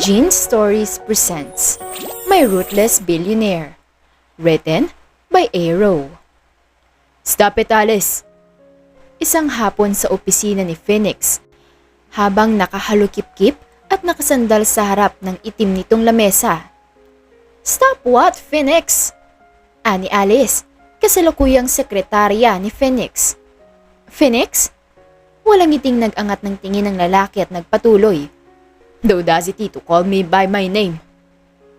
Gene Stories presents My Ruthless Billionaire. Written by Arrow. Stop it, Alice! Isang hapon sa opisina ni Phoenix, habang nakahalukip-kip at nakasandal sa harap ng itim nitong lamesa. Stop what, Phoenix? Ani Alice, kasalukuyang sekretarya ni Phoenix. Phoenix? Walang ngiting nag-angat ng tingin ng lalaki at nagpatuloy. The audacity to call me by my name.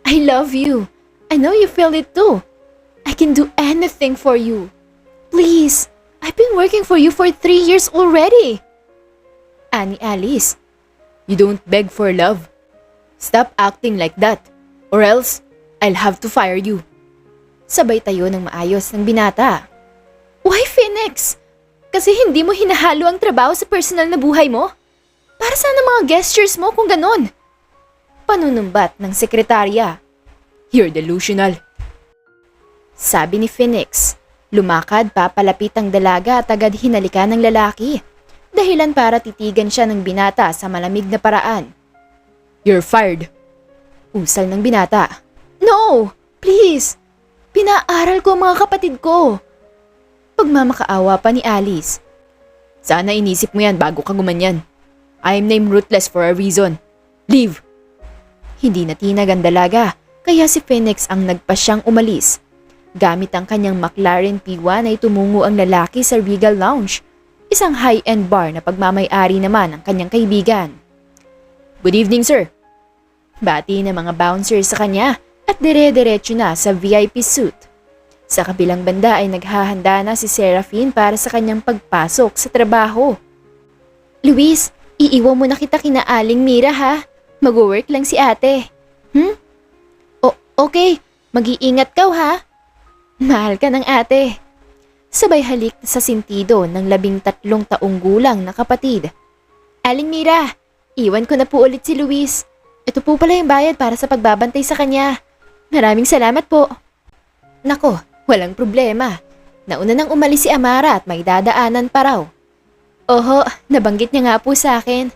I love you. I know you feel it too. I can do anything for you. Please, I've been working for you for 3 years already. Ani Alice, you don't beg for love. Stop acting like that, or else I'll have to fire you. Sabay tayo ng maayos ng binata. Why, Phoenix? Kasi hindi mo hinahalo ang trabaho sa personal na buhay mo? Para saan ang mga gestures mo kung ganon? Panunumbat ng sekretarya. You're delusional. Sabi ni Phoenix, lumakad papalapit ang dalaga at agad hinalikan ng lalaki. Dahilan para titigan siya ng binata sa malamig na paraan. You're fired. Usal ng binata. No! Please! Pinaaral ko ang mga kapatid ko. Pagmamakaawa pa ni Alice. Sana inisip mo yan bago ka gumanyan. I'm named Ruthless for a reason. Leave! Hindi natinag ang dalaga, kaya si Phoenix ang nagpasyang umalis. Gamit ang kanyang McLaren P1 ay tumungo ang lalaki sa Regal Lounge, isang high-end bar na pagmamay-ari naman ng kanyang kaibigan. Good evening, sir. Bati ng mga bouncers sa kanya at dire-diretso na sa VIP suite. Sa kabilang banda ay naghahanda na si Seraphine para sa kanyang pagpasok sa trabaho. Luis, iiwan mo na kita kina Aling Mira ha. Mag-work lang si ate. Okay, mag-iingat ka ha. Mahal ka ng ate. Sabay halik sa sintido ng 13 taong gulang na kapatid. Aling Mira, iwan ko na po ulit si Luis. Ito po pala yung bayad para sa pagbabantay sa kanya. Maraming salamat po. Nako, walang problema. Nauna nang umalis si Amara at may dadaanan pa raw. Oho, nabanggit niya nga po sa akin.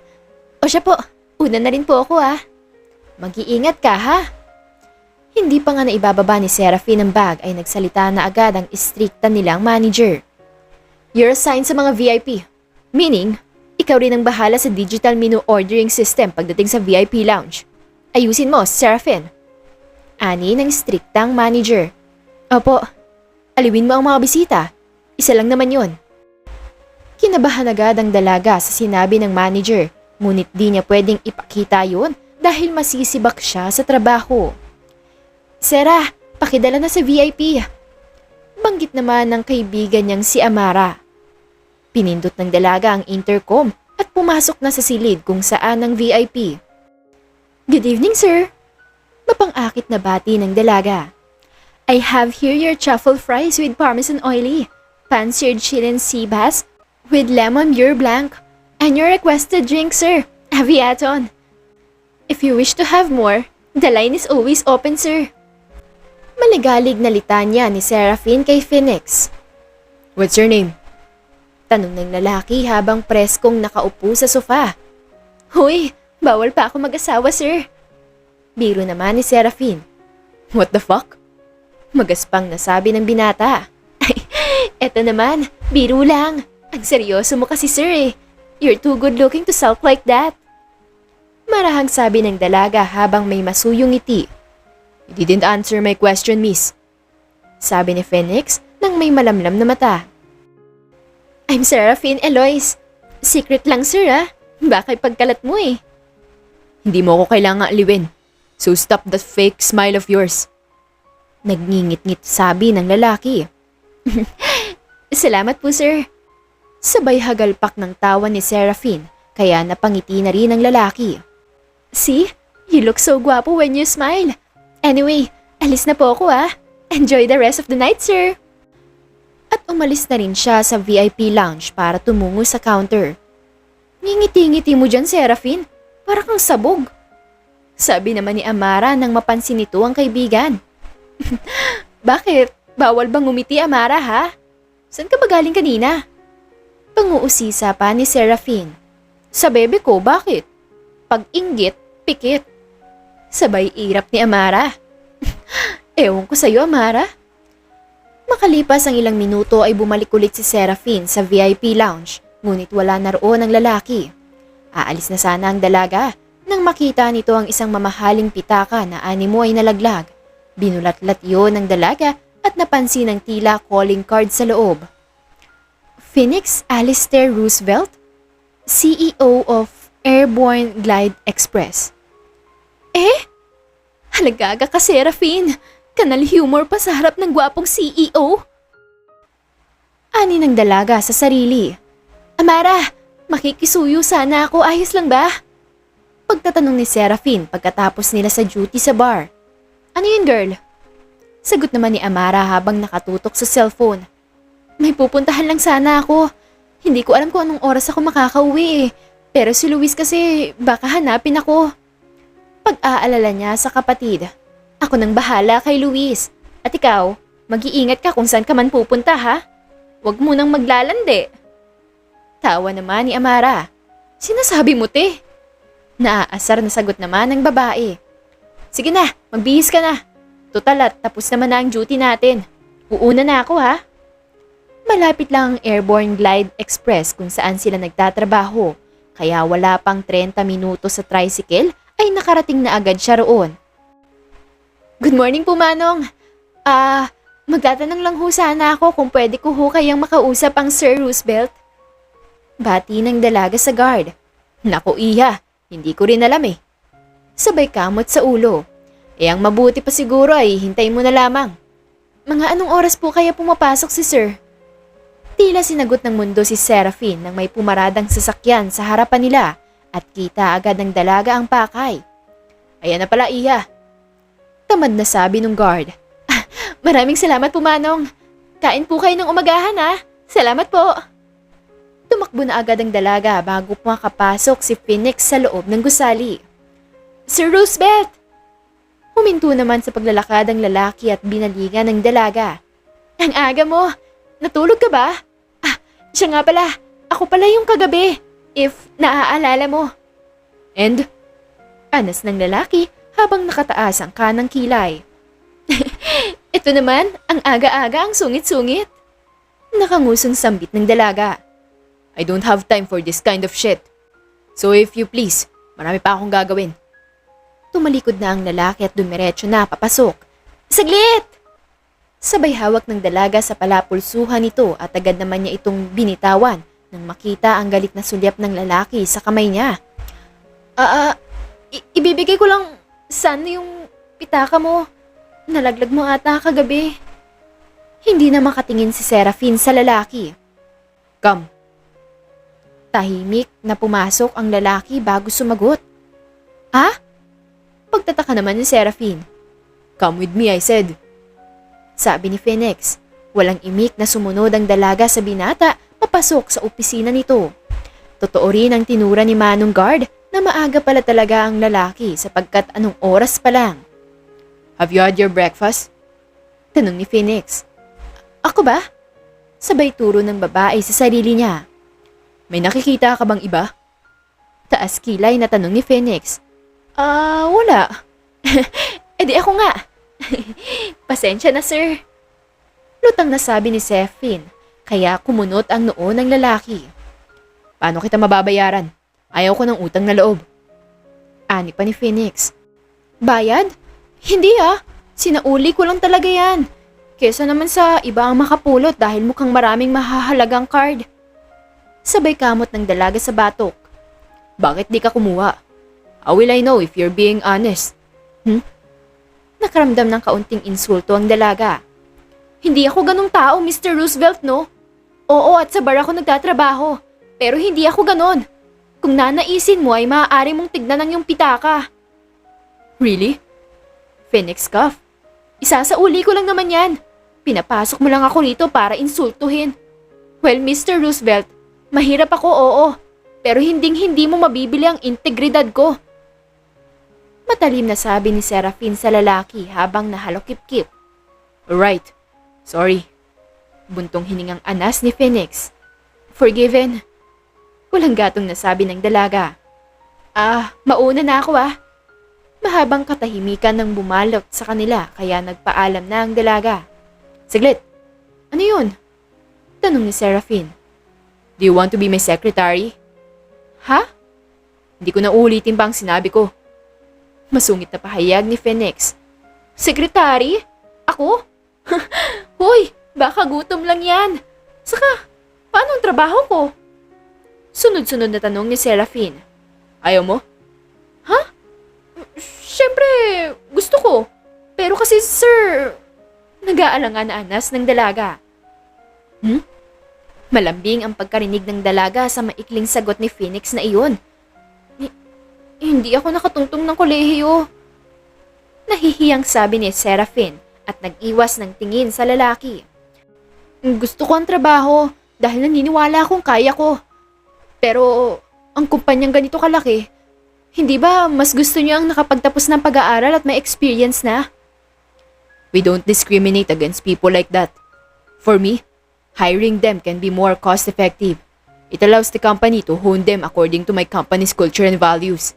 O siya po, una na rin po ako ha. Mag-iingat ka ha. Hindi pa nga naibababa ni Seraphine ang bag ay nagsalita na agad ang istrikta nilang manager. You're assigned sa mga VIP. Meaning, ikaw rin ang bahala sa digital menu ordering system pagdating sa VIP lounge. Ayusin mo, Seraphine. Ani ng striktang manager. Opo, aliwin mo ang mga bisita. Isa lang naman yon. Kinabahan agad ang dalaga sa sinabi ng manager, ngunit di niya pwedeng ipakita yon dahil masisibak siya sa trabaho. Sera, pakidala na sa VIP. Banggit naman ng kaibigan niyang si Amara. Pinindot ng dalaga ang intercom at pumasok na sa silid kung saan ang VIP. Good evening, sir. Mapang-akit na bati ng dalaga. I have here your truffle fries with parmesan oily, pan-seared chicken sea bass with lemon beurre blanc, and your requested drink, sir, Aviaton. If you wish to have more, the line is always open, sir. Maligalig na litanya ni Seraphine kay Phoenix. What's your name? Tanong ng lalaki habang preskong nakaupo sa sofa. Hoy, bawal pa ako mag-asawa, sir. Biro naman ni Seraphine. What the fuck? Magaspang nasabi ng binata. Ay, eto naman, biro lang. Ang seryoso mo kasi, sir eh. You're too good looking to sulk like that. Marahang sabi ng dalaga habang may masuyong ngiti. You didn't answer my question, miss. Sabi ni Phoenix nang may malamlam na mata. I'm Seraphine Eloise. Secret lang, sir ah. Baka ipagkalat mo eh. Hindi mo ako kailangang aliwin. So stop that fake smile of yours. Nagngingit-ngit sabi ng lalaki. Salamat po, sir. Sabay hagalpak ng tawa ni Seraphine, kaya napangiti na rin ang lalaki. See? You look so guwapo when you smile. Anyway, alis na po ako ah. Enjoy the rest of the night, sir. At umalis na rin siya sa VIP lounge para tumungo sa counter. Ngingiti-ngiti mo dyan, Seraphine. Para kang sabog. Sabi naman ni Amara nang mapansin nito ang kaibigan. Bakit? Bawal bang ngumiti, Amara ha? Saan ka ba galing kanina? Panguusisa pa ni Seraphine. Sa bebe ko, bakit? Pag inggit, pikit. Sabay irap ni Amara. Ewan ko sa'yo, Amara. Makalipas ang ilang minuto ay bumalik ulit si Seraphine sa VIP lounge, ngunit wala na roon ang lalaki. Aalis na sana ang dalaga nang makita nito ang isang mamahaling pitaka na animo ay nalaglag. Binulat-lat iyon ng dalaga at napansin ang tila calling card sa loob. Phoenix Alistair Roosevelt, CEO of Airborne Glide Express. Halagaga ka, Seraphine. Kanal humor pa sa harap ng gwapong CEO. Ani ng dalaga sa sarili. Amara, makikisuyo sana ako, ayos lang ba? Pagtatanong ni Seraphine pagkatapos nila sa duty sa bar. Ano yun, girl? Sagot naman ni Amara habang nakatutok sa cellphone. May pupuntahan lang sana ako. Hindi ko alam kung anong oras ako makakauwi eh. Pero si Luis kasi baka hanapin ako. Pag-aalala niya sa kapatid. Ako nang bahala kay Luis. At ikaw, mag-iingat ka kung saan ka man pupunta ha. Huwag mo nang maglalandi. Tawa naman ni Amara. Sinasabi mo te? Naaasar na sagot naman ng babae. Sige na, magbihis ka na. Total at tapos naman na ang duty natin. Uuna na ako ha. Malapit lang ang Airborne Glide Express kung saan sila nagtatrabaho. Kaya wala pang 30 minuto sa tricycle ay nakarating na agad siya roon. Good morning po, Manong. Magtatanong lang ho sana ako kung pwede ko ho kayang makausap ang Sir Roosevelt. Bati ng dalaga sa guard. Naku, Iha, hindi ko rin alam eh. Sabay kamot sa ulo. Ang mabuti pa siguro ay hintayin mo na lamang. Mga anong oras po kaya pumapasok si Sir? Tila sinagot ng mundo si Seraphine nang may pumaradang sasakyan sa harapan nila at kita agad ng dalaga ang pakay. Ayan na pala, Iha. Tamad na sabi ng guard. Maraming salamat po, Manong. Kain po kayo ng umagahan ha. Salamat po. Tumakbo na agad ang dalaga bago makapasok si Phoenix sa loob ng gusali. Sir Roosevelt! Huminto naman sa paglalakad ang lalaki at binaligan ng dalaga. Ang aga mo! Natulog ka ba? Siya nga pala. Ako pala yung kagabi. If naaalala mo. And? Anas ng lalaki habang nakataas ang kanang kilay. Ito naman, ang aga-aga ang sungit-sungit. Nakangusong sambit ng dalaga. I don't have time for this kind of shit. So if you please, marami pa akong gagawin. Tumalikod na ang lalaki at dumiretso na papasok. Saglit! Sabay hawak ng dalaga sa palapulsuhan nito at agad naman niya itong binitawan nang makita ang galit na sulyap ng lalaki sa kamay niya. Ibibigay ko lang sana yung pitaka mo. Nalaglag mo ata kagabi. Hindi na makatingin si Seraphine sa lalaki. Come. Tahimik na pumasok ang lalaki bago sumagot. Pagtataka naman ni Seraphine. Come with me, I said. Sabi ni Phoenix. Walang imik na sumunod ang dalaga sa binata papasok sa opisina nito. Totoo rin ang tinura ni Manong Guard na maaga pala talaga ang lalaki sapagkat anong oras pa lang. Have you had your breakfast? Tanong ni Phoenix. Ako ba? Sabay turo ng babae sa sarili niya. May nakikita ka bang iba? Taas kilay na tanong ni Phoenix. Wala. Di ako nga. Pasensya na, sir. Lutang na sabi ni Seraphine, kaya kumunot ang noo ng lalaki. Paano kita mababayaran? Ayaw ko ng utang na loob. Ani pa ni Phoenix. Bayad? Hindi Sinauli ko lang talaga yan. Kesa naman sa iba ang makapulot dahil mukhang maraming mahahalagang card. Sabay kamot ng dalaga sa batok. Bakit di ka kumuha? How will I know if you're being honest? Nakaramdam ng kaunting insulto ang dalaga. Hindi ako ganong tao, Mr. Roosevelt, no? Oo, at sa bar ako nagtatrabaho. Pero hindi ako ganon. Kung nanaisin mo ay maaari mong tignan ang iyong pitaka. Really? Phoenix cough. Isasauli ko lang naman yan. Pinapasok mo lang ako rito para insultuhin. Well, Mr. Roosevelt, mahirap ako, oo. Pero hinding-hindi mo mabibili ang integridad ko. Matalim na sabi ni Seraphine sa lalaki habang nahalokip-kip. Alright. Sorry. Buntong hiningang anas ni Phoenix. Forgiven. Walang gatong nasabi ng dalaga. Mauna na ako Mahabang katahimikan nang bumalot sa kanila kaya nagpaalam na ang dalaga. Saglit, ano yun? Tanong ni Seraphine. Do you want to be my secretary? Ha? Hindi ko na ulitin pa ang sinabi ko. Masungit na pahayag ni Phoenix. Secretary? Ako? Hoy, baka gutom lang yan. Saka, paano ang trabaho ko? Sunod-sunod na tanong ni Seraphine. Ayaw mo? Ha? Siyempre, gusto ko. Pero kasi, sir, nag-aalangan-anas ng dalaga. Malambing ang pagkarinig ng dalaga sa maikling sagot ni Phoenix na iyon. Hindi ako nakatungtong ng kolehiyo. Nahihiyang sabi ni Seraphine at nag-iwas ng tingin sa lalaki. Gusto ko ang trabaho dahil naniniwala akong kaya ko. Pero ang kumpanyang ganito kalaki, hindi ba mas gusto niyo ang nakapagtapos ng pag-aaral at may experience na? We don't discriminate against people like that. For me, hiring them can be more cost-effective. It allows the company to hone them according to my company's culture and values.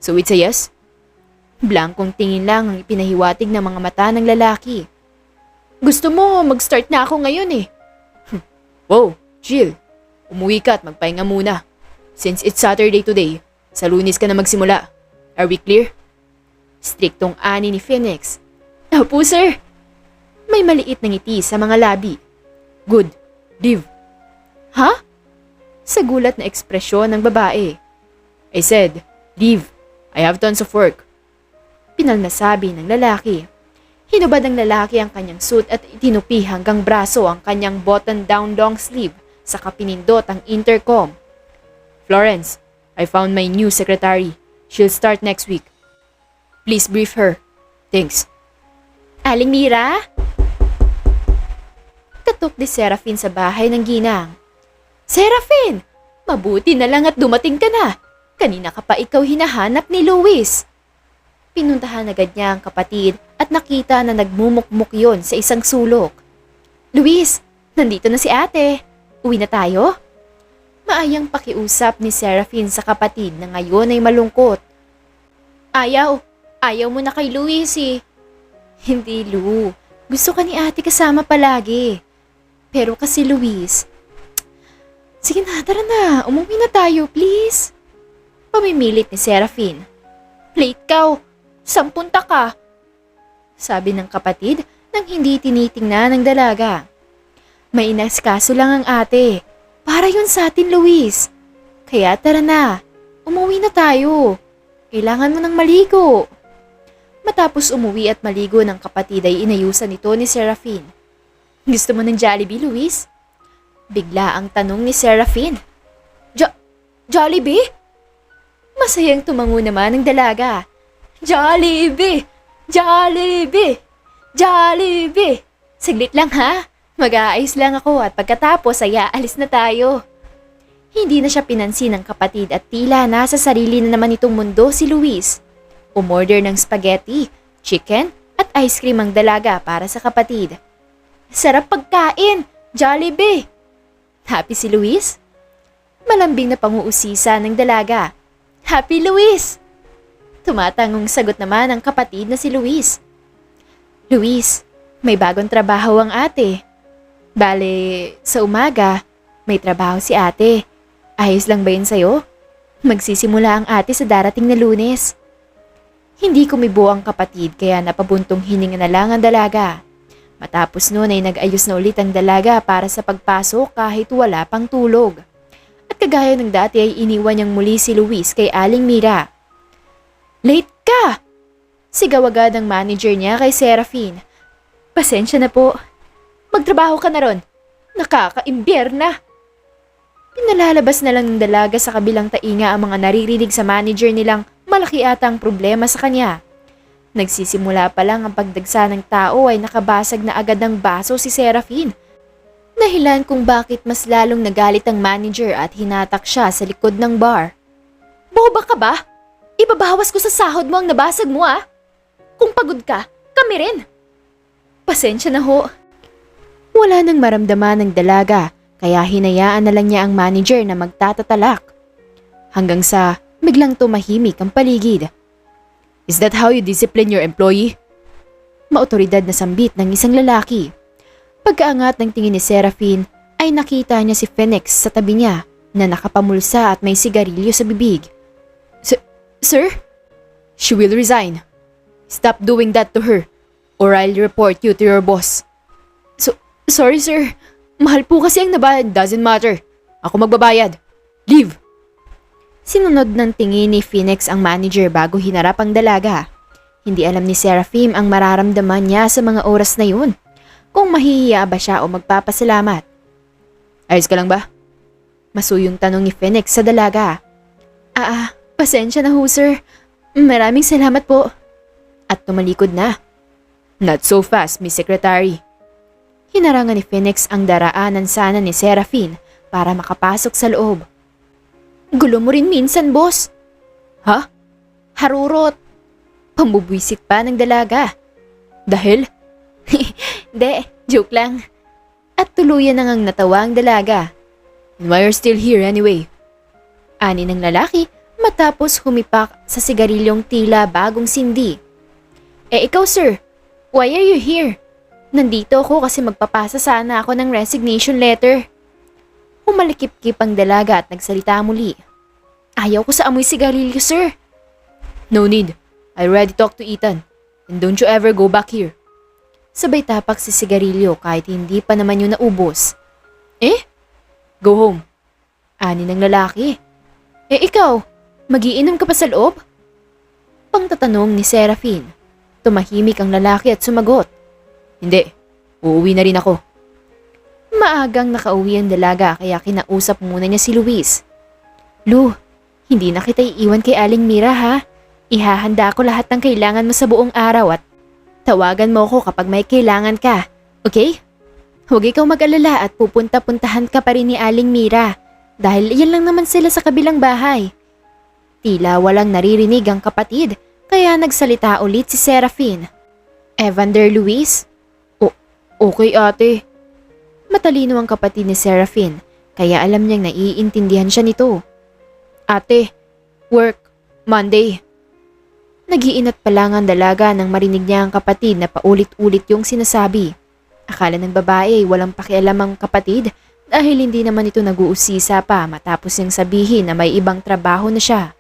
So it's a yes? Blankong tingin lang ang ipinahiwatig ng mga mata ng lalaki. Gusto mo mag-start na ako ngayon eh. Wow, chill. Umuwi ka at magpahinga muna. Since it's Saturday today, sa Lunes ka na magsimula. Are we clear? Striktong ani ni Phoenix. Opo, sir. May maliit na ngiti sa mga labi. Good. Leave. Ha? Sa gulat na ekspresyon ng babae. I said, leave. I have tons of work. Pinalnasabi ng lalaki. Hinubad ng lalaki ang kanyang suit at itinupi hanggang braso ang kanyang button-down long sleeve saka pinindot ang intercom. Florence, I found my new secretary. She'll start next week. Please brief her. Thanks. Aling Mira? Katok ni Seraphine sa bahay ng ginang. Seraphine! Mabuti na lang at dumating ka na. Kanina ka pa ikaw hinahanap ni Luis. Pinuntahan agad niya ang kapatid at nakita na nagmumukmuk yon sa isang sulok. Luis, nandito na si ate. Uwi na tayo? Maayang pakiusap ni Seraphine sa kapatid na ngayon ay malungkot. Ayaw mo na kay Luis eh. Hindi, Lu. Gusto ka ni ate kasama palagi. Pero kasi Luis... Sige na, tara na. Umuwi na tayo, please. Pamimilit ni Seraphine. Late ka. 10 ka. Sabi ng kapatid nang hindi tinitingnan ng dalaga. May inasikaso lang ang ate. Para yun sa atin, Luis. Kaya tara na. Umuwi na tayo. Kailangan mo ng maligo. Matapos umuwi at maligo ng kapatid ay inayusan ito ni Seraphine. Gusto mo ng Jollibee, Luis? Bigla ang tanong ni Seraphine. Jollibee? Masayang tumango naman ang dalaga. Jollibee! Jollibee! Jollibee! Saglit lang ha. Mag-aayos lang ako at pagkatapos ay aalis na tayo. Hindi na siya pinansin ng kapatid at tila nasa sarili na naman itong mundo si Luis. Umorder ng spaghetti, chicken at ice cream ang dalaga para sa kapatid. Sarap pagkain! Jollibee! Happy si Luis? Malambing na panguusisa ng dalaga. Happy Luis! Tumatangong sagot naman ang kapatid na si Luis. Luis, may bagong trabaho ang ate. Bale, sa umaga, may trabaho si ate. Ayos lang ba yun sa'yo? Magsisimula ang ate sa darating na Lunes. Hindi kumibo ang kapatid kaya napabuntong hininga na lang ang dalaga. Matapos noon ay nag-ayos na ulit ang dalaga para sa pagpasok kahit wala pang tulog. At kagaya ng dati ay iniwan niyang muli si Luis kay Aling Mira. Late ka! Sigaw agad ang manager niya kay Seraphine. Pasensya na po. Magtrabaho ka na ron. Nakaka-imbyerna na. Pinalalabas na lang ng dalaga sa kabilang tainga ang mga naririnig sa manager nilang malaki ata ang problema sa kanya. Nagsisimula pa lang ang pagdagsa ng tao ay nakabasag na agad ng baso si Seraphine. Dahilan kung bakit mas lalong nagalit ang manager at hinatak siya sa likod ng bar. Boba ka ba? Ibabawas ko sa sahod mo ang nabasag mo ah. Kung pagod ka, kami rin. Pasensya na ho. Wala nang maramdaman ng dalaga kaya hinayaan na lang niya ang manager na magtatatalak. Hanggang sa biglang tumahimik ang paligid. Is that how you discipline your employee? Maotoridad na sambit ng isang lalaki. Pagkaangat ng tingin ni Seraphine ay nakita niya si Phoenix sa tabi niya na nakapamulsa at may sigarilyo sa bibig. Sir? She will resign. Stop doing that to her or I'll report you to your boss. Sorry sir, mahal po kasi ang nabayad. Doesn't matter. Ako magbabayad. Leave! Sinunod ng tingin ni Phoenix ang manager bago hinarap ang dalaga. Hindi alam ni Seraphine ang mararamdaman niya sa mga oras na yun. Kung mahihiya ba siya o magpapasalamat. Ayos ka lang ba? Masuyong tanong ni Phoenix sa dalaga. Pasensya na ho sir. Maraming salamat po. At tumalikod na. Not so fast, Miss Secretary. Hinarangan ni Phoenix ang daraanan sana ni Seraphine para makapasok sa loob. Gulo mo rin minsan, boss. Ha? Harurot. Pambubwisit pa ng dalaga. Dahil? De, joke lang. At tuluyan na ngang natawa ang dalaga. And why are still here anyway? Ani ng lalaki matapos humipak sa sigarilyong tila bagong sindi. Ikaw sir, why are you here? Nandito ako kasi magpapasa sana ako ng resignation letter. Humalikip-kip ang dalaga at nagsalita muli. Ayaw ko sa amoy sigarilyo, sir. No need. I already talked to Ethan. And don't you ever go back here. Sabay tapak si sigarilyo kahit hindi pa naman yun naubos. Go home. Ani ng lalaki. Ikaw, magiinom ka pa sa loob? Pangtatanong ni Seraphine. Tumahimik ang lalaki at sumagot. Hindi, uuwi na rin ako. Maagang nakauwi ang dalaga kaya kinausap muna niya si Luis. Lu, hindi na kita iiwan kay Aling Mira ha. Ihahanda ko lahat ng kailangan mo sa buong araw at tawagan mo ako kapag may kailangan ka. Okay? Huwag ikaw mag-alala at pupunta-puntahan ka pa rin ni Aling Mira dahil iyan lang naman sila sa kabilang bahay. Tila walang naririnig ang kapatid kaya nagsalita ulit si Seraphine. Evander Luis? Okay ate. Matalino ang kapatid ni Seraphine kaya alam niyang naiintindihan siya nito. Ate, work, Monday. Nag-iinat pa lang ang dalaga nang marinig niya ang kapatid na paulit-ulit yung sinasabi. Akala ng babae ay walang pakialam ang kapatid dahil hindi naman ito nag-uusisa pa matapos niyang sabihin na may ibang trabaho na siya.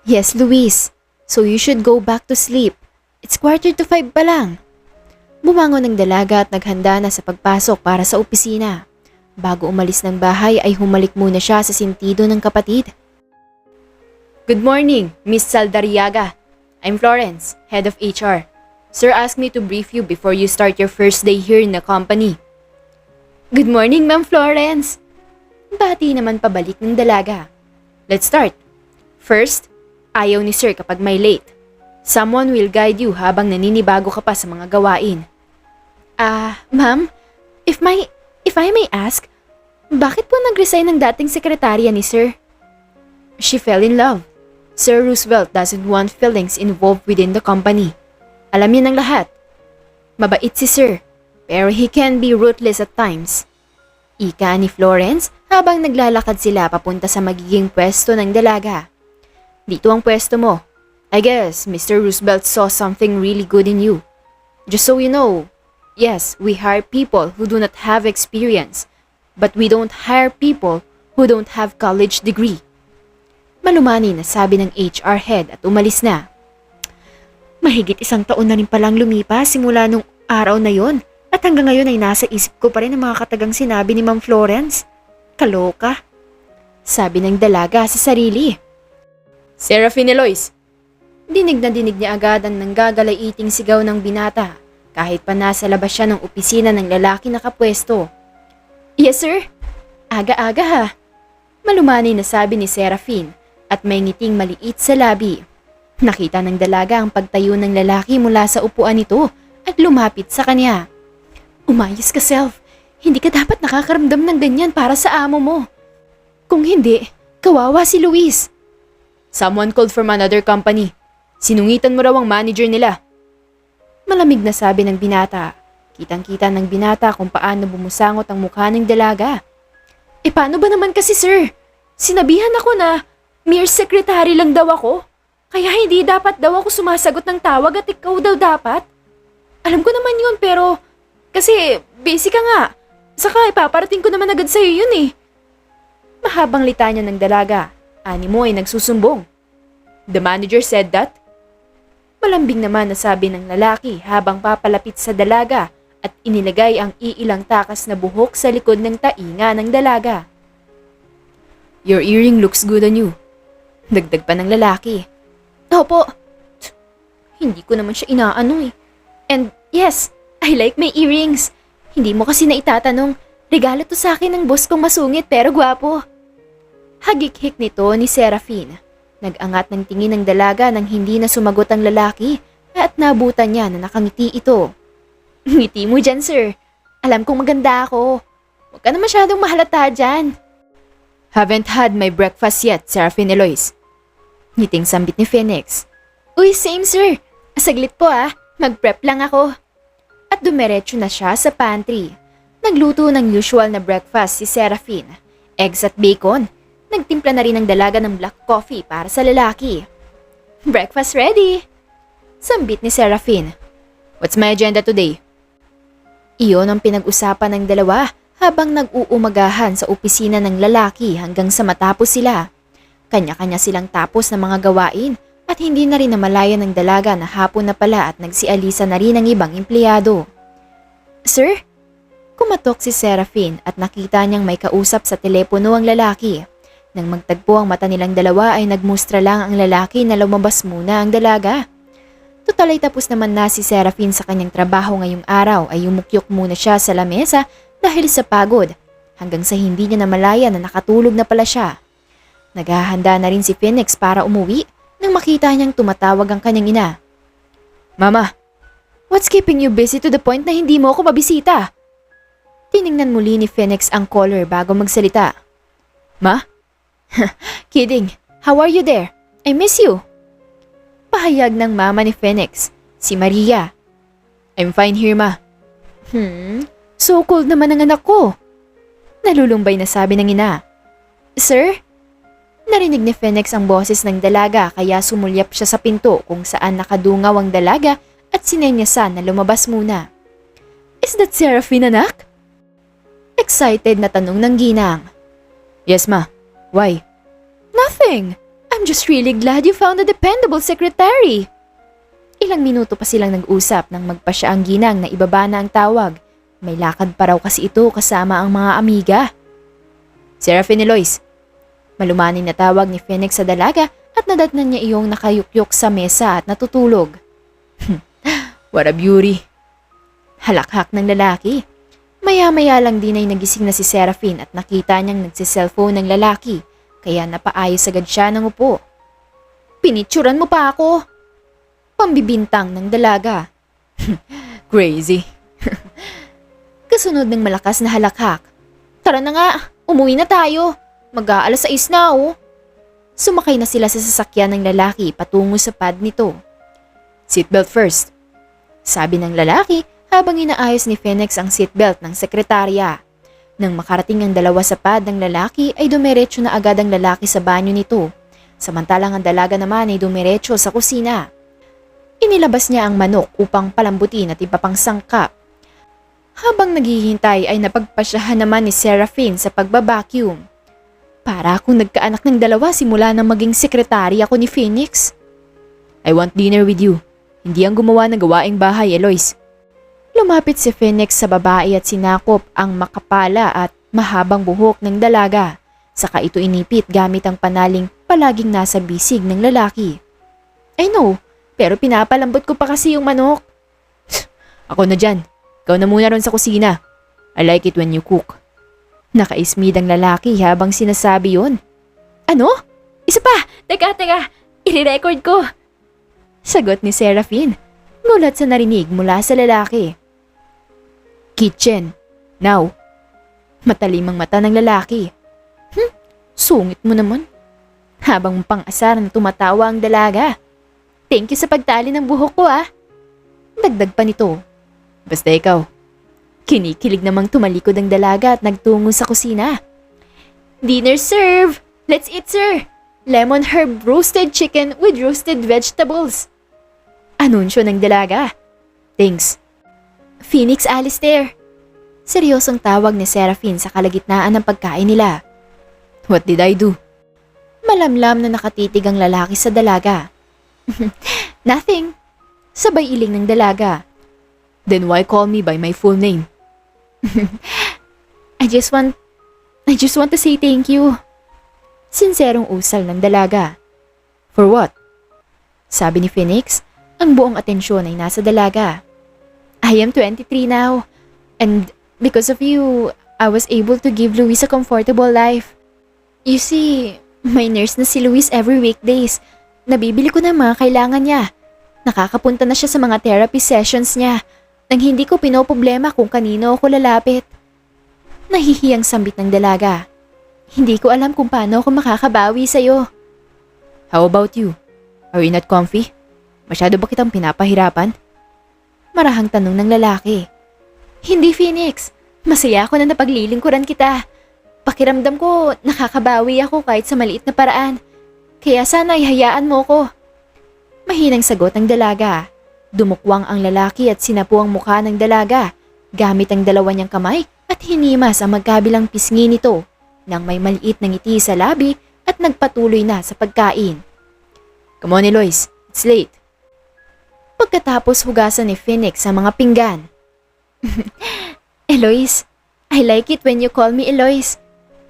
Yes, Luis. So you should go back to sleep. It's 4:45 pa lang. Bumangon ang dalaga at naghanda na sa pagpasok para sa opisina. Bago umalis ng bahay ay humalik muna siya sa sentido ng kapatid. Good morning, Miss Saldariaga. I'm Florence, head of HR. Sir asked me to brief you before you start your first day here in the company. Good morning, Ma'am Florence. Bati naman pabalik ng dalaga. Let's start. First, ayaw ni Sir kapag may late. Someone will guide you habang naninibago ka pa sa mga gawain. Ma'am, if I may ask, bakit po nag-resign ang dating sekretarya ni Sir? She fell in love. Sir Roosevelt doesn't want feelings involved within the company. Alam niya ng lahat. Mabait si Sir, pero he can be ruthless at times. Ika ni Florence habang naglalakad sila papunta sa magiging pwesto ng dalaga. Dito ang pwesto mo. I guess Mr. Roosevelt saw something really good in you. Just so you know, yes, we hire people who do not have experience, but we don't hire people who don't have college degree. Malumani na sabi ng HR head at umalis na. Mahigit 1 taon na rin palang lumipas simula nung araw na yon at hanggang ngayon ay nasa isip ko pa rin ang mga katagang sinabi ni Ma'am Florence. Kaloka. Sabi ng dalaga sa sarili. Seraphine Eloise. Dinig na dinig niya agad ang nanggagalayiting sigaw ng binata kahit pa nasa labas siya ng opisina ng lalaki nakapwesto. Yes sir. Aga-aga ha. Malumani na sabi ni Seraphine at may ngiting maliit sa labi. Nakita ng dalaga ang pagtayo ng lalaki mula sa upuan nito at lumapit sa kanya. Umayos ka self. Hindi ka dapat nakakaramdam ng ganyan para sa amo mo. Kung hindi, kawawa si Luis. Someone called from another company. Sinungitan mo raw ang manager nila. Malamig na sabi ng binata. Kitang-kita ng binata kung paano bumusangot ang mukha ng dalaga. Paano ba naman kasi sir? Sinabihan ako na mere secretary lang daw ako. Kaya hindi dapat daw ako sumasagot ng tawag at ikaw daw dapat? Alam ko naman yun pero kasi busy ka nga. Saka ipaparating ko naman agad sa'yo yun eh. Mahabang litanya ng dalaga. Animo ay nagsusumbong. The manager said that? Malambing naman na sabi ng lalaki habang papalapit sa dalaga at inilagay ang iilang takas na buhok sa likod ng tainga ng dalaga. Your earring looks good on you. Dagdag pa ng lalaki. Opo. Hindi ko naman siya inaano eh. And yes, I like my earrings. Hindi mo kasi na itatanong, regalo to sa akin ng boss kong masungit pero gwapo. Hagik-hik nito ni Serafine. Nag-angat ng tingin ng dalaga nang hindi na sumagot ang lalaki at nabutan niya na nakangiti ito. Ngiti mo dyan, sir. Alam kong maganda ako. Huwag ka na masyadong mahalata dyan. Haven't had my breakfast yet, Serafine Eloise. Ngiting sambit ni Phoenix. Uy, same sir. Saglit po mag-prep lang ako. At dumiretso na siya sa pantry. Nagluto ng usual na breakfast si Serafine. Eggs at bacon. Nagtimpla na rin ng dalaga ng black coffee para sa lalaki. Breakfast ready! Sambit ni Serafine. What's my agenda today? Iyon ang pinag-usapan ng dalawa habang nag-uumagahan sa opisina ng lalaki hanggang sa matapos sila. Kanya-kanya silang tapos ng mga gawain at hindi na rin namalayan ng dalaga na hapon na pala at nagsialisa na rin ang ibang empleyado. Sir? Kumatok si Serafine at nakita niyang may kausap sa telepono ang lalaki. Nang magtagpo ang mata nilang dalawa ay nagmustra lang ang lalaki na lumabas muna ang dalaga. Total ay tapos naman na si Serafine sa kanyang trabaho ngayong araw ay umukyok muna siya sa lamesa dahil sa pagod hanggang sa hindi niya namalaya na nakatulog na pala siya. Naghahanda na rin si Phoenix para umuwi nang makita niyang tumatawag ang kanyang ina. Mama, what's keeping you busy to the point na hindi mo ako mabisita? Tiningnan muli ni Phoenix ang caller bago magsalita. Ma? Kidding. How are you there? I miss you. Pahayag ng mama ni Phoenix, si Maria. I'm fine here, ma. So cold naman ang anak ko. Nalulumbay na sabi ng ina. Sir? Narinig ni Phoenix ang boses ng dalaga kaya sumulyap siya sa pinto kung saan nakadungaw ang dalaga at sinenyasan na lumabas muna. Is that Serafine, anak? Excited na tanong ng ginang. Yes, ma. Why? Nothing. I'm just really glad you found a dependable secretary. Ilang minuto pa silang nag-usap nang magpasya ang ginang na ibaba na ang tawag. May lakad pa raw kasi ito kasama ang mga amiga. Serafine Eloise. Malumanin na tawag ni Phoenix sa dalaga at nadatnan niya iyong nakayukyok sa mesa at natutulog. What a beauty. Halakhak ng lalaki. Maya-maya lang din ay nagising na si Serafine at nakita niyang nagsiselfone ng lalaki kaya napaayos agad siya ng upo. Pinitsuran mo pa ako. Pambibintang ng dalaga. Crazy. Kasunod ng malakas na halakhak. Tara na nga, umuwi na tayo. Mag-aalas 6 na Sumakay na sila sa sasakyan ng lalaki patungo sa pad nito. Seatbelt first. Sabi ng lalaki habang inaayos ni Phoenix ang seatbelt ng sekretarya. Nang makarating ang dalawa sa pad ng lalaki ay dumiretso na agad ang lalaki sa banyo nito. Samantalang ang dalaga naman ay dumiretso sa kusina. Inilabas niya ang manok upang palambutin at ipapangsangkap. Habang naghihintay ay napagpasyahan naman ni Serafine sa pagbabacuum. Para akong nagkaanak ng dalawa simula nang maging sekretarya ko ni Phoenix. I want dinner with you. Hindi ang gumawa ng gawaing bahay, Eloise. Lumapit si Phoenix sa babae at sinakop ang makapala at mahabang buhok ng dalaga. Saka ito inipit gamit ang panaling palaging nasa bisig ng lalaki. I know, pero pinapalambot ko pa kasi yung manok. Ako na dyan. Ikaw na muna ron sa kusina. I like it when you cook. Nakaismid ang lalaki habang sinasabi yun. Ano? Isa pa! Teka! I-record ko! Sagot ni Serafine. Ngulat sa narinig mula sa lalaki. Kitchen. Now. Matalimang mata ng lalaki. Sungit mo naman. Habang pang-asar na tumatawa ang dalaga. Thank you sa pagtali ng buhok ko Dagdag pa nito. Basta ikaw. Kinikilig namang tumalikod ang dalaga at nagtungo sa kusina. Dinner serve! Let's eat, sir! lemon herb roasted chicken with roasted vegetables. Anunsyo ng dalaga. Thanks. Phoenix Alistair. Seryosong tawag ni Seraphine sa kalagitnaan ng pagkain nila. What did I do? Malamlam na nakatitig ang lalaki sa dalaga. Nothing. Sabay iling ng dalaga. Then why call me by my full name? I just want to say thank you. Sinserong usal ng dalaga. For what? Sabi ni Phoenix, ang buong atensyon ay nasa dalaga. I am 23 now, and because of you, I was able to give Luis a comfortable life. You see, may nurse na si Luis every weekdays. Nabibili ko na mga kailangan niya. Nakakapunta na siya sa mga therapy sessions niya nang hindi ko pinoproblema kung kanino ako lalapit. Nahihiyang sambit ng dalaga. Hindi ko alam kung paano ako makakabawi sa'yo. How about you? Are you not comfy? Masyado ba kitang pinapahirapan? Marahang tanong ng lalaki. Hindi, Phoenix. Masaya ako na napaglilingkuran kita. Pakiramdam ko, nakakabawi ako kahit sa maliit na paraan. Kaya sana ihayaan mo ko. Mahinang sagot ng dalaga. Dumukwang ang lalaki at sinapu ang mukha ng dalaga gamit ang dalawa niyang kamay at hinimas ang magkabilang pisngi nito nang may maliit na ngiti sa labi at nagpatuloy na sa pagkain. Come on, Eloise. It's late. Pagkatapos hugasan ni Phoenix ang mga pinggan. Eloise, I like it when you call me Eloise.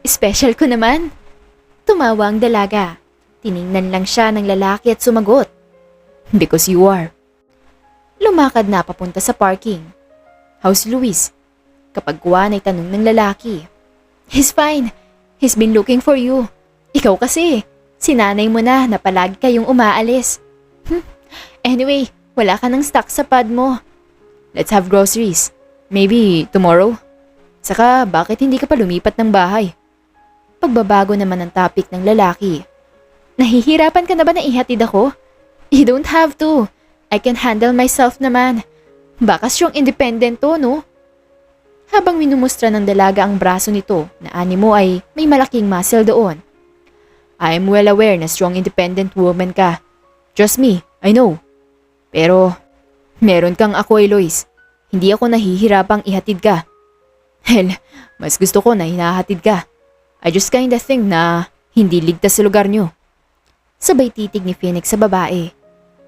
Special ko naman. Tumawa ang dalaga. Tiningnan lang siya ng lalaki at sumagot. Because you are. Lumakad na papunta sa parking. How's Luis? Kapag kuwan ay tanong ng lalaki. He's fine. He's been looking for you. Ikaw kasi, sinanay mo na palagi kayong umaalis. Anyway, wala ka ng stock sa pad mo. Let's have groceries. Maybe tomorrow? Saka bakit hindi ka pa lumipat ng bahay? Pagbabago naman ang topic ng lalaki. Nahihirapan ka na ba na ihatid ako? You don't have to. I can handle myself naman. Baka strong independent to, no? Habang minumustra ng dalaga ang braso nito na animo ay may malaking muscle doon. I am well aware na strong independent woman ka. Trust me, I know. Pero, meron kang ako, Eloise. Hindi ako nahihirapang ihatid ka. Hell, mas gusto ko na hinahatid ka. I just kinda think na hindi ligtas sa lugar nyo. Sabay titig ni Phoenix sa babae.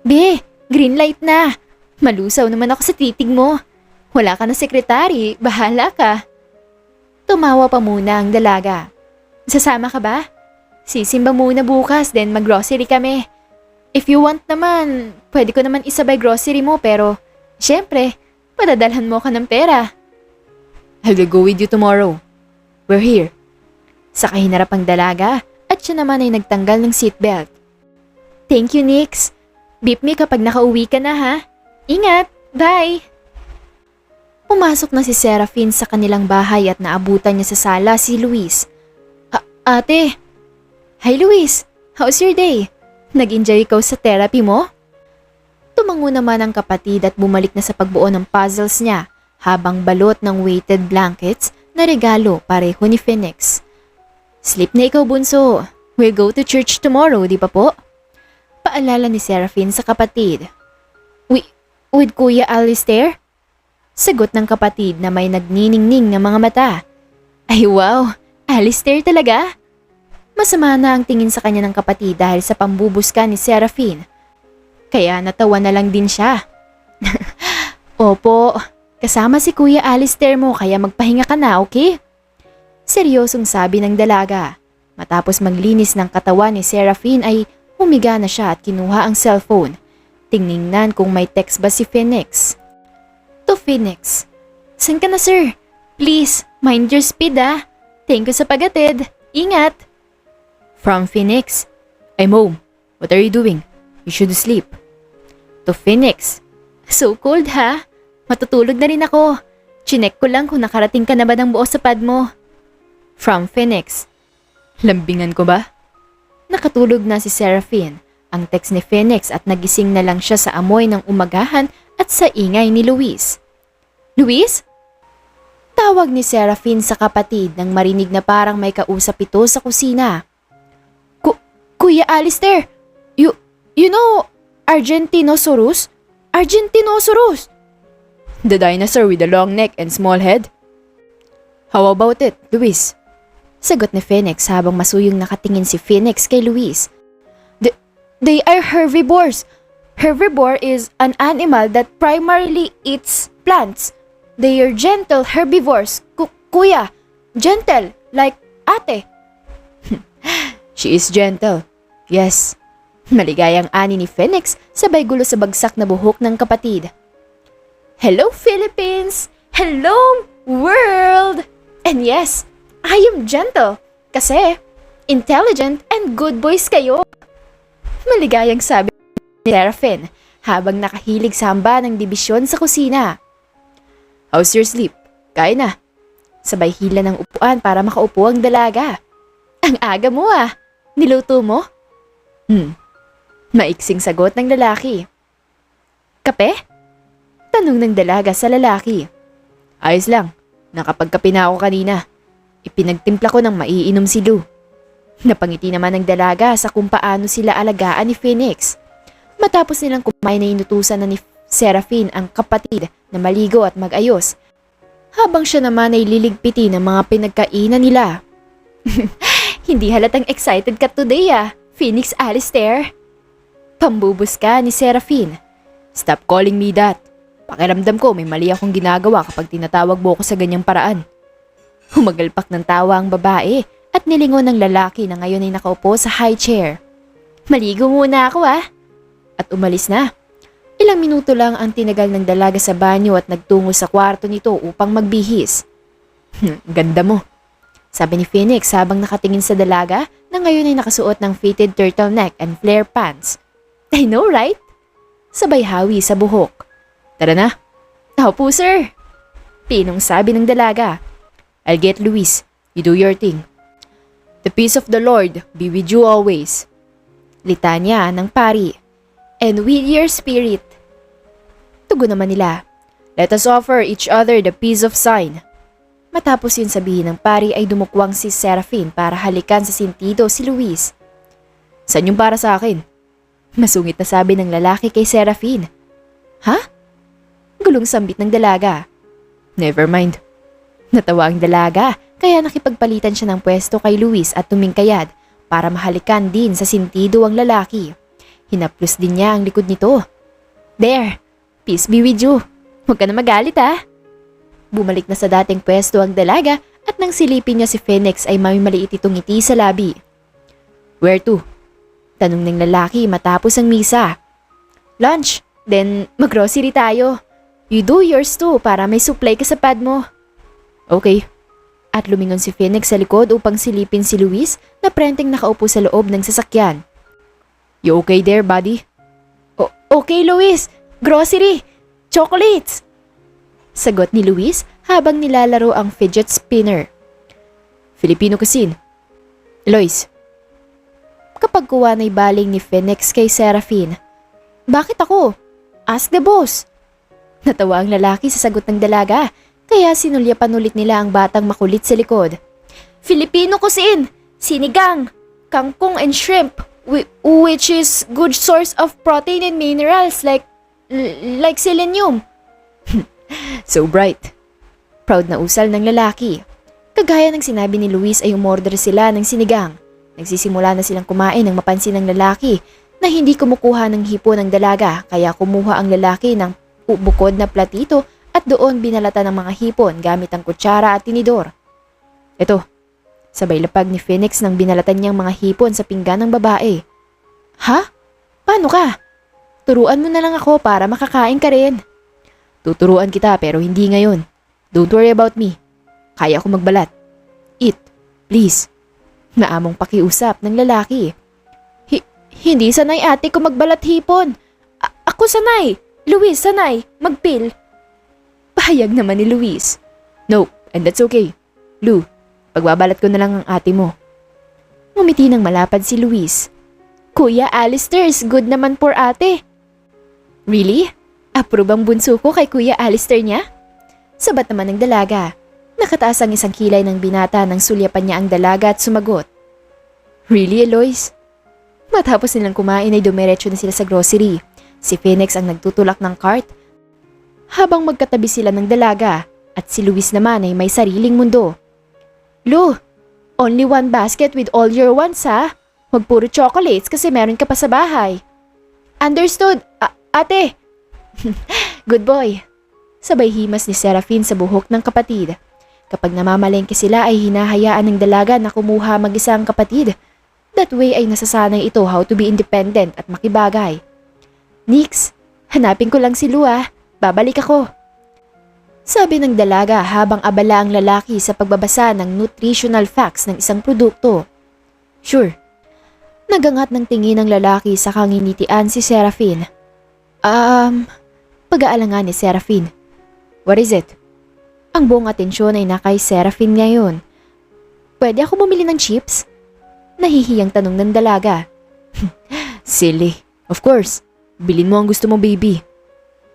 Be, green light na. Malusaw naman ako sa titig mo. Wala ka na sekretary, bahala ka. Tumawa pa muna ang dalaga. Sasama ka ba? Sisimba muna bukas, then mag-grocery kami. If you want naman, pwede ko naman isabay grocery mo pero, syempre, padadalhan mo ka ng pera. I'll go with you tomorrow. We're here. Saka hinarap ang dalaga at siya naman ay nagtanggal ng seatbelt. Thank you, Nix. Beep me kapag nakauwi ka na, ha? Ingat! Bye! Pumasok na si Seraphine sa kanilang bahay at naabutan niya sa sala si Luis. Ate! Hi, Luis! How's your day? Nag-enjoy ikaw sa therapy mo? Tumango naman ang kapatid at bumalik na sa pagbuo ng puzzles niya habang balot ng weighted blankets na regalo pareho ni Phoenix. Sleep na ikaw, bunso. We'll go to church tomorrow, di pa po? Paalala ni Seraphine sa kapatid. With Kuya Alistair? Sagot ng kapatid na may nagniningning ng mga mata. Ay wow, Alistair talaga? Masama na ang tingin sa kanya ng kapatid dahil sa pambubuska ni Seraphine. Kaya natawa na lang din siya. Opo, kasama si Kuya Alistair mo kaya magpahinga ka na, okay? Seryosong sabi ng dalaga. Matapos maglinis ng katawan ni Seraphine ay humiga na siya at kinuha ang cellphone. Tiningnan kung may text ba si Phoenix. To Phoenix. San ka na, sir? Please, mind your speed, ah. Thank you sa pagatid. Ingat. From Phoenix. I'm home. What are you doing? You should sleep. To Phoenix. So cold, ha? Matutulog na rin ako. Chinek ko lang kung nakarating ka na ba ng buo sa pad mo. From Phoenix. Lambingan ko ba? Nakatulog na si Seraphine. Ang text ni Phoenix at nagising na lang siya sa amoy ng umagahan at sa ingay ni Luis. Luis? Tawag ni Seraphine sa kapatid nang marinig na parang may kausap ito sa kusina. Kuya Alistair, you know Argentinosaurus? Argentinosaurus! The dinosaur with the long neck and small head? How about it, Luis? Sagot ni Phoenix habang masuyong nakatingin si Phoenix kay Luis. They are herbivores. Herbivore is an animal that primarily eats plants. They are gentle herbivores. Kuya, gentle, like ate. She is gentle. Yes. Maligayang ani ni Phoenix sabay gulo sa bagsak na buhok ng kapatid. Hello Philippines! Hello world! And yes, I am gentle kasi intelligent and good boys kayo. Maligayang sabi ni Serafin habang nakahilig sa hamba ng dibisyon sa kusina. How's your sleep? Kaya na. Sabay hila ng upuan para makaupo ang dalaga. Ang aga mo ah. Niluto mo? Maiksing sagot ng lalaki. Kape? Tanong ng dalaga sa lalaki. Ayos lang. Nakapagkape na ako kanina. Ipinagtimpla ko ng maiinom si Lou. Napangiti naman ng dalaga sa kung paano sila alagaan ni Phoenix. Matapos nilang kumain na inutusan na ni Serafin ang kapatid na maligo at mag-ayos, habang siya naman ay liligpiti ng mga pinagkainan nila. Hindi halatang excited ka today Phoenix Alistair. Pambubus ka ni Serafin. Stop calling me that. Pakiramdam ko may mali akong ginagawa kapag tinatawag mo ako sa ganyang paraan. Humagalpak ng tawa ang babae at nilingon ng lalaki na ngayon ay nakaupo sa high chair. Maligo muna ako At umalis na. Ilang minuto lang ang tinagal ng dalaga sa banyo at nagtungo sa kwarto nito upang magbihis. Ganda mo, sabi ni Phoenix habang nakatingin sa dalaga na ngayon ay nakasuot ng fitted turtleneck and flare pants. I know, right? Sabay hawi sa buhok. Tara na. Opo, sir. Pinong sabi ng dalaga. I'll get Luis. You do your thing. The peace of the Lord be with you always. Litanya ng pari. And with your spirit. Tugon naman nila. Let us offer each other the peace of sign. Matapos yun sabihin ng pari ay dumukwang si Serafin para halikan sa sentido si Luis. Saan yung para sa akin? Masungit na sabi ng lalaki kay Serafin. Ha? Gulong sambit ng dalaga. Never mind. Natawa ang dalaga kaya nakipagpalitan siya ng pwesto kay Luis at tumingkayad para mahalikan din sa sentido ang lalaki. Hinaplos din niya ang likod nito. There, peace be with you. Huwag ka na magalit Bumalik na sa dating pwesto ang dalaga at nang silipin niya si Phoenix ay may maliit itong ngiti sa labi. Where to? Tanong ng lalaki matapos ang misa. Lunch, then mag-grocery tayo. You do yours too para may supply ka sa pad mo. Okay. At lumingon si Phoenix sa likod upang silipin si Luis na prenteng nakaupo sa loob ng sasakyan. You okay there, buddy? Okay, Luis. Grocery. Chocolates. Sagot ni Luis habang nilalaro ang fidget spinner. Filipino cuisine. Lois. Kapag kuha na'y baling ni Phoenix kay Serafin. Bakit ako? Ask the boss. Natawa ang lalaki sa sagot ng dalaga, kaya sinulyapan ulit nila ang batang makulit sa likod. Filipino cuisine, sinigang, kangkong and shrimp, which is good source of protein and minerals like selenium. So bright. Proud na usal ng lalaki. Kagaya ng sinabi ni Luis ay umorder sila ng sinigang. Nagsisimula na silang kumain nang mapansin ng lalaki na hindi kumukuha ng hipo ng dalaga, kaya kumuha ang lalaki ng bukod na platito at doon binalata ng mga hipon gamit ang kutsara at tinidor. Ito, sabay lapag ni Phoenix nang binalatan niyang mga hipon sa pinggan ng babae. Ha? Paano ka? Turuan mo na lang ako para makakain ka rin. Tuturuan kita pero hindi ngayon. Don't worry about me. Kaya ko magbalat. Eat, please. Naamong pakiusap ng lalaki. Hindi sanay ate ko magbalat hipon. Ako sanay. Luis, sanay. Magpil. Pahayag naman ni Luis. No, and that's okay. Lou, pagbabalat ko na lang ang ate mo. Ngumiti ng malapad si Luis. Kuya Alistair's good naman for ate. Really? Approve ang bunso ko kay Kuya Alistair niya? Sabat naman ng dalaga. Nakataas ang isang kilay ng binata nang sulyapan niya ang dalaga at sumagot. Really, Eloise? Matapos nilang kumain ay dumiretso na sila sa grocery. Si Phoenix ang nagtutulak ng cart habang magkatabi sila ng dalaga at si Luis naman ay may sariling mundo. Lu, only one basket with all your wants ha? Huwag puro chocolates kasi meron ka pa sa bahay. Understood, ate. Good boy. Sabay himas ni Seraphine sa buhok ng kapatid. Kapag namamalengke sila ay hinahayaan ng dalaga na kumuha mag-isa ang kapatid. That way ay nasasanay ito how to be independent at makibagay. Nix, hanapin ko lang si Lu babalik ako. Sabi ng dalaga habang abala ang lalaki sa pagbabasa ng nutritional facts ng isang produkto. Sure. Nagangat ng tingin ng lalaki sa kanginitian si Seraphine. Pag-aalangan ni Seraphine. What is it? Ang buong atensyon ay nakay Seraphine ngayon. Pwede ako bumili ng chips? Nahihiyang tanong ng dalaga. Silly. Of course. Bilin mo ang gusto mo, baby.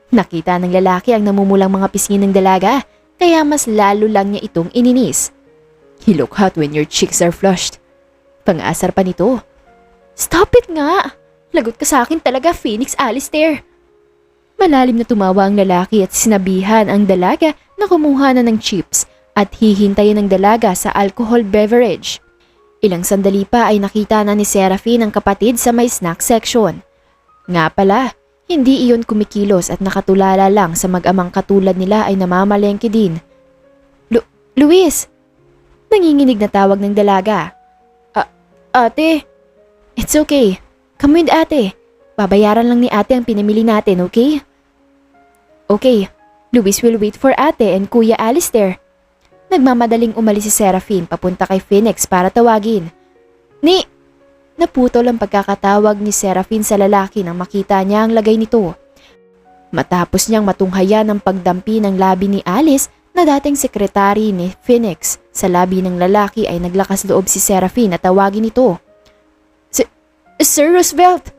Nakita ng lalaki ang namumulang mga pisngi ng dalaga, kaya mas lalo lang niya itong ininis. You look hot when your cheeks are flushed. Pang-asar pa nito. Stop it nga! Lagot ka sa akin talaga, Phoenix Alistair. Malalim na tumawa ang lalaki at sinabihan ang dalaga na kumuha na ng chips at hihintayin ng dalaga sa alcohol beverage. Ilang sandali pa ay nakita na ni Seraphine ang kapatid sa may snack section. Nga pala, hindi iyon kumikilos at nakatulala lang sa mag-amang katulad nila ay namamalengke din. Luis! Nanginginig na tawag ng dalaga. Ate! It's okay. Come with ate. Babayaran lang ni ate ang pinamili natin, okay? Okay. Luis will wait for ate and Kuya Alistair. Nagmamadaling umalis si Seraphine papunta kay Phoenix para tawagin. Naputol ang pagkakatawag ni Seraphine sa lalaki nang makita niya ang lagay nito. Matapos niyang matunghayan ang pagdampi ng labi ni Alice na dating sekretary ni Phoenix, sa labi ng lalaki ay naglakas loob si Seraphine na tawagin ito. Sir Roosevelt!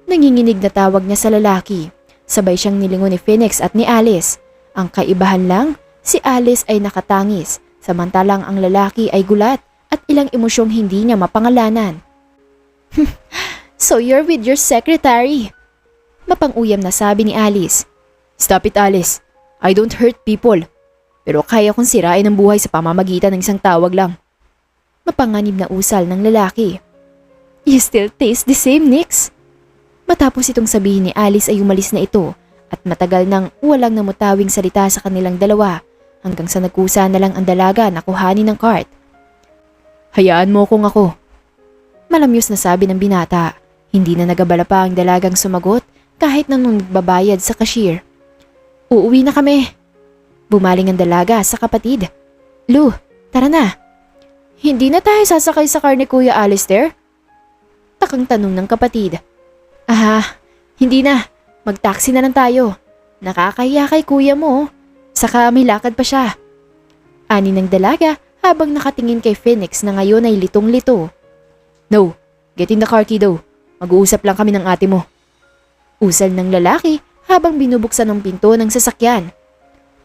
Nanginginig na tawag niya sa lalaki. Sabay siyang nilingon ni Phoenix at ni Alice. Ang kaibahan lang, si Alice ay nakatangis, samantalang ang lalaki ay gulat at ilang emosyong hindi niya mapangalanan. So you're with your secretary? Mapang-uyam na sabi ni Alice. Stop it, Alice. I don't hurt people. Pero kaya kong sirain ang buhay sa pamamagitan ng isang tawag lang. Mapanganib na usal ng lalaki. You still taste the same, Nix? Matapos itong sabihin ni Alice ay umalis na ito at matagal nang walang namutawing salita sa kanilang dalawa hanggang sa nagkusa na lang ang dalaga na kuhanin ng cart. Hayaan mo kung ako. Malamyos na sabi ng binata. Hindi na nagabala pa ang dalagang sumagot kahit nang nagbabayad sa cashier. Uuwi na kami. Bumaling ang dalaga sa kapatid. Lu, tara na. Hindi na tayo sasakay sa car ni Kuya Alistair? Takang tanong ng kapatid. Hindi na. Mag-taxi na lang tayo. Nakakahiya kay kuya mo. Saka may lakad pa siya. Ani ng dalaga habang nakatingin kay Phoenix na ngayon ay litong-lito. No, get in the car, kiddo. Mag-uusap lang kami ng ate mo. Usal ng lalaki habang binubuksan ng pinto ng sasakyan.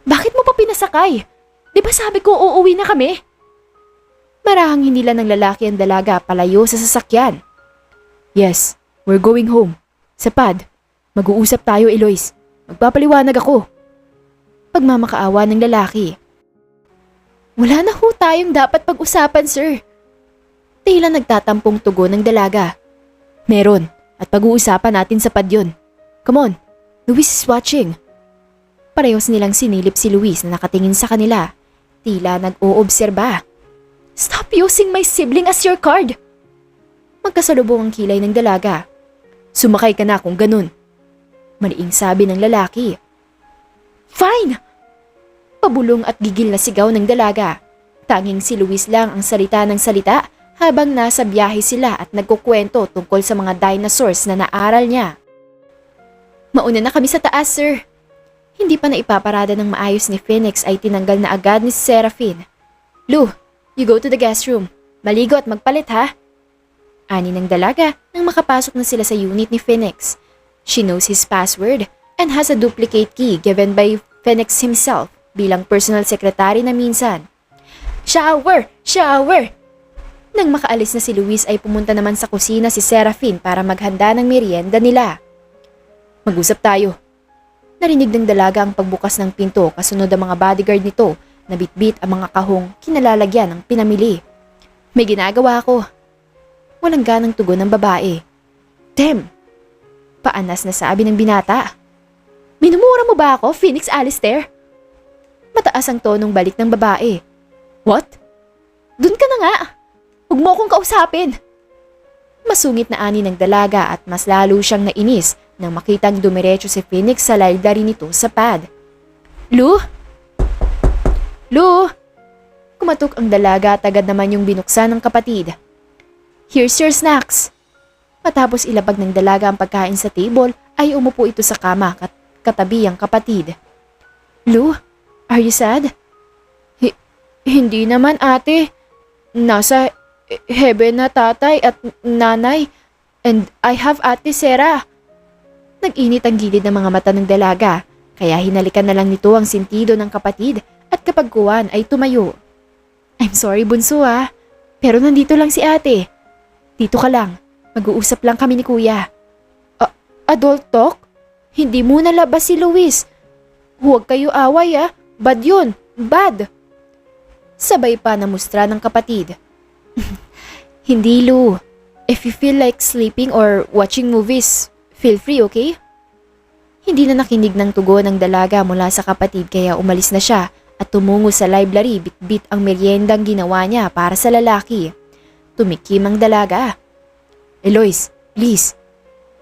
Bakit mo pa pinasakay? Di ba sabi ko uuwi na kami? Marahang hinila ng lalaki ang dalaga palayo sa sasakyan. Yes, we're going home. Sa pad. Mag-uusap tayo, Eloise. Magpapaliwanag ako. Pagmamakaawa ng lalaki. Wala na ho tayong dapat pag-usapan, sir. Tila nagtatampong tugon ng dalaga. Meron, at pag-uusapan natin sa pad yun. Come on, Luis is watching. Parehos nilang sinilip si Luis na nakatingin sa kanila. Tila nag-oobserba. Stop using my sibling as your card. Magkasalubong ang kilay ng dalaga. Sumakay ka na kung ganun. Maliing sabi ng lalaki. Fine! Pabulong at gigil na sigaw ng dalaga. Tanging si Luis lang ang salita ng salita habang nasa biyahe sila at nagkukwento tungkol sa mga dinosaurs na naaral niya. Mauna na kami sa taas, sir. Hindi pa naipaparada ng maayos ni Phoenix ay tinanggal na agad ni Seraphine. Lu, you go to the guest room. Maligo at magpalit ha. Ani ng dalaga nang makapasok na sila sa unit ni Phoenix. She knows his password and has a duplicate key given by Phoenix himself bilang personal secretary na minsan. Shower! Shower! Nang makaalis na si Luis ay pumunta naman sa kusina si Serafin para maghanda ng merienda nila. Mag-usap tayo. Narinig ng dalaga ang pagbukas ng pinto kasunod ang mga bodyguard nito na bitbit ang mga kahong kinalalagyan ng pinamili. May ginagawa ako. Walang ganang tugon ng babae. Damn! Paanas na sabi ng binata. Minumura mo ba ako, Phoenix Alistair? Mataas ang tonong balik ng babae. What? Dun ka na nga! Huwag mo akong kausapin! Masungit na ani ng dalaga at mas lalo siyang nainis nang makitang dumiretso si Phoenix sa laydarin nito sa pad. Lu? Lu! Kumatok ang dalaga at agad naman yung binuksan ng kapatid. Here's your snacks. Matapos ilapag ng dalaga ang pagkain sa table ay umupo ito sa kama katabi ang kapatid. Lu, are you sad? Hindi naman ate. Nasa heaven na tatay at nanay. And I have ate Sarah. Nag-init ang gilid ng mga mata ng dalaga kaya hinalikan na lang nito ang sentido ng kapatid at kapag kuwan ay tumayo. I'm sorry bunso pero nandito lang si ate. Dito ka lang. Mag-uusap lang kami ni kuya. Adult talk? Hindi mo nalabas si Luis. Huwag kayo away Bad yun. Bad. Sabay pa na mustra ng kapatid. Hindi Lu. If you feel like sleeping or watching movies, feel free, okay? Hindi na nakinig ng tugon ng dalaga mula sa kapatid kaya umalis na siya at tumungo sa library bit-bit ang meriendang ginawa niya para sa lalaki. Tumikim ang dalaga. Eloise, please.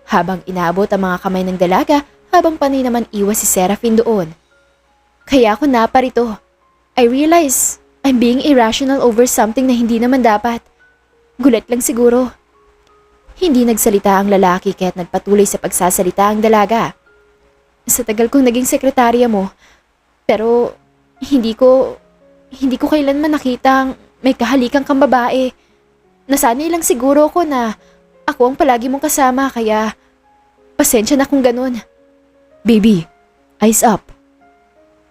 Habang inaabot ang mga kamay ng dalaga, habang panay naman iwas si Serafin doon. Kaya ako naparito. I realize I'm being irrational over something na hindi naman dapat. Gulat lang siguro. Hindi nagsalita ang lalaki kaya't nagpatuloy sa pagsasalita ang dalaga. Sa tagal kong naging sekretarya mo, pero hindi ko kailanman nakitang may kahalikan kang babae. Nasanay lang siguro ko na ako ang palagi mong kasama kaya pasensya na kung ganun. Baby, eyes up.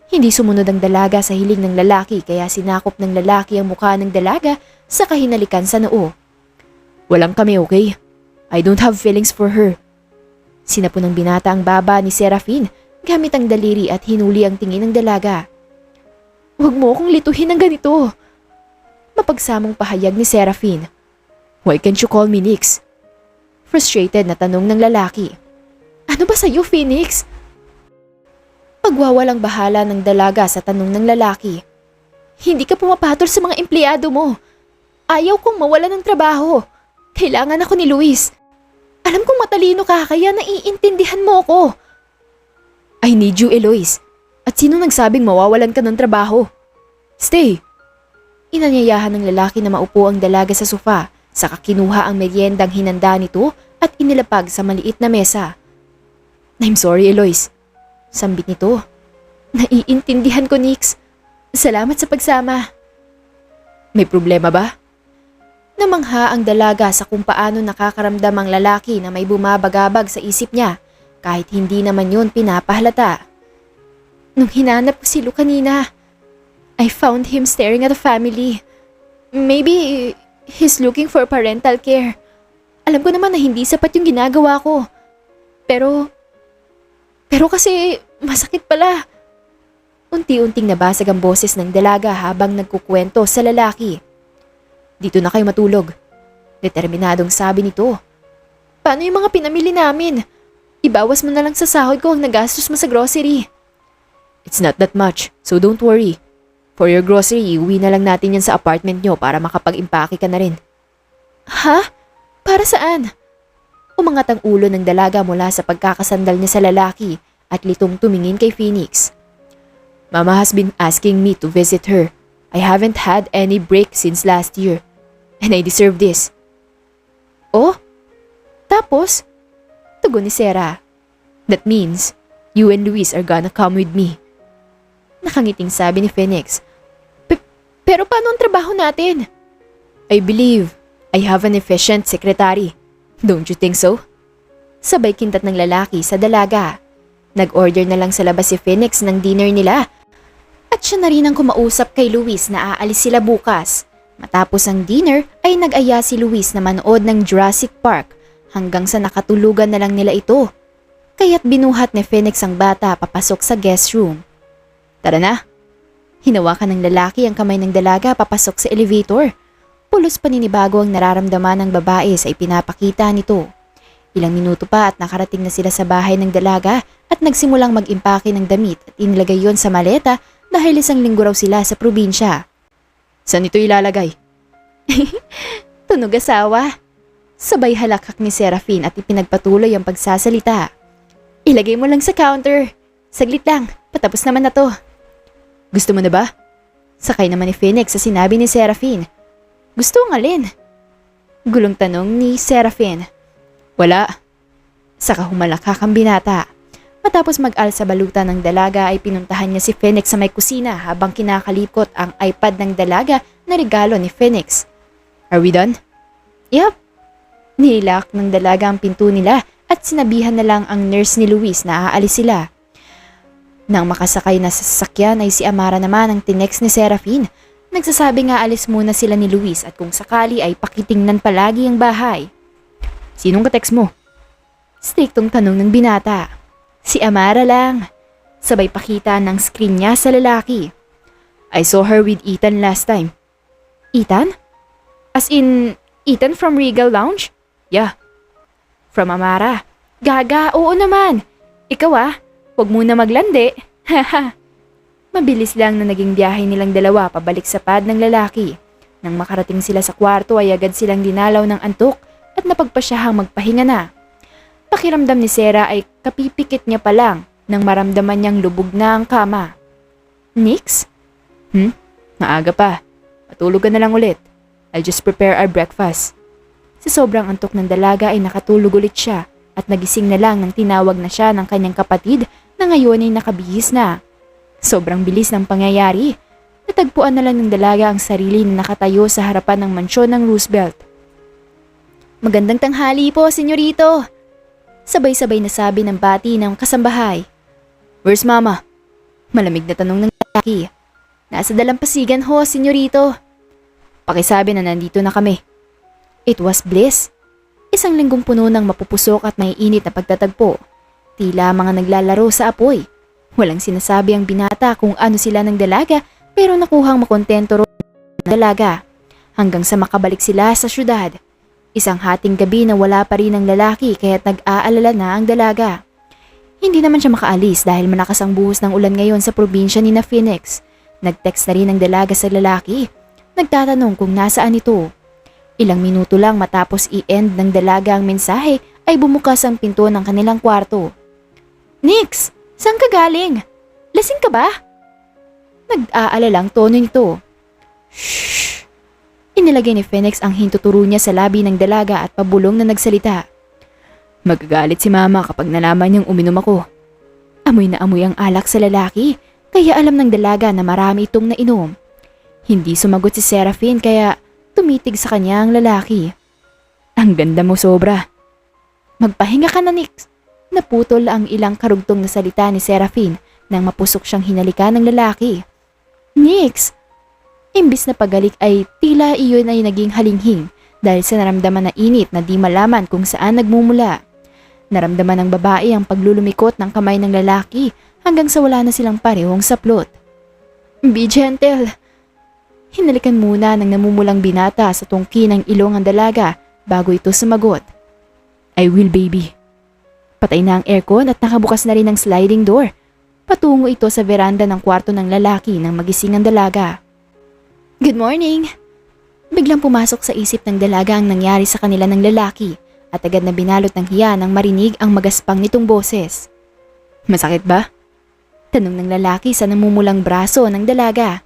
Hindi sumunod ang dalaga sa hiling ng lalaki kaya sinakop ng lalaki ang mukha ng dalaga sa kahinalikan sa noo. Walang kami, okay? I don't have feelings for her. Sinapo ng binata ang baba ni Serafin gamit ang daliri at hinuli ang tingin ng dalaga. Huwag mo akong lituhin ng ganito. Mapagsamong pahayag ni Serafin. Why can't you call me Nix? Frustrated na tanong ng lalaki. Ano ba sa'yo, Phoenix? Pagwawalang bahala ng dalaga sa tanong ng lalaki. Hindi ka pumapatol sa mga empleyado mo. Ayaw kong mawala ng trabaho. Kailangan ako ni Luis. Alam kong matalino ka kaya naiintindihan mo ko. I need you, Eloise. At sino nagsabing mawawalan ka ng trabaho? Stay. Inanyayahan ng lalaki na maupo ang dalaga sa sofa. Saka kinuha ang meryendang hinanda nito at inilapag sa maliit na mesa. I'm sorry, Eloise. Sambit nito. Naiintindihan ko, Nix. Salamat sa pagsama. May problema ba? Namangha ang dalaga sa kung paano nakakaramdam ang lalaki na may bumabagabag sa isip niya kahit hindi naman yun pinapahalata. Nung hinanap ko si Lu kanina, I found him staring at a family. Maybe he's looking for parental care. Alam ko naman na hindi sapat yung ginagawa ko. Pero kasi masakit pala. Unti-unting nabasag ang boses ng dalaga habang nagkukwento sa lalaki. Dito na kayo matulog. Determinadong sabi nito. Paano yung mga pinamili namin? Ibawas mo na lang sa sahod ko ang nagastos mo sa grocery. It's not that much, so don't worry. For your grocery, iuwi na lang natin yan sa apartment nyo para makapag-impake ka na rin. Ha? Para saan? Umangat ang ulo ng dalaga mula sa pagkakasandal niya sa lalaki at litong tumingin kay Phoenix. Mama has been asking me to visit her. I haven't had any break since last year. And I deserve this. Oh? Tapos? Tugon ni Sarah. That means, you and Luis are gonna come with me. Nakangiting sabi ni Phoenix. Pero paano ang trabaho natin? I believe I have an efficient secretary. Don't you think so? Sabay kintat ng lalaki sa dalaga. Nag-order na lang sa labas si Phoenix ng dinner nila. At siya na rin ang kumausap kay Luis na aalis sila bukas. Matapos ang dinner ay nag-aya si Luis na manood ng Jurassic Park hanggang sa nakatulugan na lang nila ito. Kaya't binuhat ni Phoenix ang bata papasok sa guest room. Tara na. Hinawakan ng lalaki ang kamay ng dalaga papasok sa elevator. Pulos paninibago ang nararamdaman ng babae sa ipinapakita nito. Ilang minuto pa at nakarating na sila sa bahay ng dalaga at nagsimulang mag-impake ng damit at inilagay yon sa maleta dahil isang linggo raw sila sa probinsya. Saan ito ilalagay? Tunog asawa. Sabay halakak ni Serafin at ipinagpatuloy ang pagsasalita. Ilagay mo lang sa counter. Saglit lang, patapos naman na to. Gusto mo na ba? Sakay naman ni Phoenix sa sinabi ni Serafin. Gusto ang alin? Gulong tanong ni Serafin. Wala. Saka humalakak ang binata. Matapos mag-alsa balutan ng dalaga ay pinuntahan niya si Phoenix sa may kusina habang kinakalikot ang iPad ng dalaga na regalo ni Phoenix. Are we done? Yup. Nilak ng dalaga ang pinto nila at sinabihan na lang ang nurse ni Luis na aalis sila. Nang makasakay na sa sasakyan ay si Amara naman ang tinext ni Serafin. Nagsasabi nga alis muna sila ni Luis at kung sakali ay pakitingnan palagi ang bahay. Sinong ka-text mo? Striktong tanong ng binata. Si Amara lang. Sabay pakita ng screen niya sa lalaki. I saw her with Ethan last time. Ethan? As in, Ethan from Regal Lounge? Yeah. From Amara. Gaga, oo naman. Ikaw huwag muna maglandi. Haha. Mabilis lang na naging biyahe nilang dalawa pabalik sa pad ng lalaki. Nang makarating sila sa kwarto ay agad silang dinalaw ng antok at napagpasyahang magpahinga na. Pakiramdam ni Sarah ay kapipikit niya pa lang nang maramdaman niyang lubog na ang kama. Nix? Maaga pa. Matulog ka na lang ulit. I'll just prepare our breakfast. Sa sobrang antok ng dalaga ay nakatulog ulit siya at nagising na lang nang tinawag na siya ng kanyang kapatid na ngayon ay nakabihis na. Sobrang bilis ng pangyayari. Natagpuan na lang ng dalaga ang sarili na nakatayo sa harapan ng mansyon ng Roosevelt. Magandang tanghali po, senyorito. Sabay-sabay na sabi ng bati ng kasambahay. Where's mama? Malamig na tanong ng lalaki. Nasa dalampasigan ho, senyorito. Pakisabi na nandito na kami. It was bliss. Isang linggong puno ng mapupusok at maiinit na pagtatagpo. Tila mga naglalaro sa apoy. Walang sinasabi ang binata kung ano sila ng dalaga pero nakuhang makontento ro ng dalaga. Hanggang sa makabalik sila sa syudad. Isang hating gabi na wala pa rin ang lalaki kaya't nag-aalala na ang dalaga. Hindi naman siya makaalis dahil malakas ang buhos ng ulan ngayon sa probinsya ni na Phoenix. Nag-text na rin ang dalaga sa lalaki. Nagtatanong kung nasaan ito. Ilang minuto lang matapos i-end ng dalaga ang mensahe ay bumukas ang pinto ng kanilang kwarto. Nix, saan ka galing? Lasing ka ba? Nag-aalalang tono nito. Shhh! Inilagay ni Phoenix ang hintuturo niya sa labi ng dalaga at pabulong na nagsalita. Magagalit si mama kapag nalaman niyang uminom ako. Amoy na amoy ang alak sa lalaki kaya alam ng dalaga na marami itong nainom. Hindi sumagot si Serafin kaya tumitig sa kanya ang lalaki. Ang ganda mo sobra. Magpahinga ka na, Nix. Naputol ang ilang karugtong na salita ni Serafin nang mapusok siyang hinalikan ng lalaki. Nix! Imbis na pagalik ay tila iyon ay naging halinghing dahil sa naramdaman na init na di malaman kung saan nagmumula. Naramdaman ng babae ang paglulumikot ng kamay ng lalaki hanggang sa wala na silang parehong saplot. Be gentle! Hinalikan muna ng namumulang binata sa tungki ng ilong ang dalaga bago ito sumagot. I will, baby. Patay na ang aircon at nakabukas na rin ang sliding door. Patungo ito sa veranda ng kwarto ng lalaki nang magising ang dalaga. Good morning! Biglang pumasok sa isip ng dalaga ang nangyari sa kanila ng lalaki at agad na binalot ng hiya nang marinig ang magaspang nitong boses. Masakit ba? Tanong ng lalaki sa namumulang braso ng dalaga.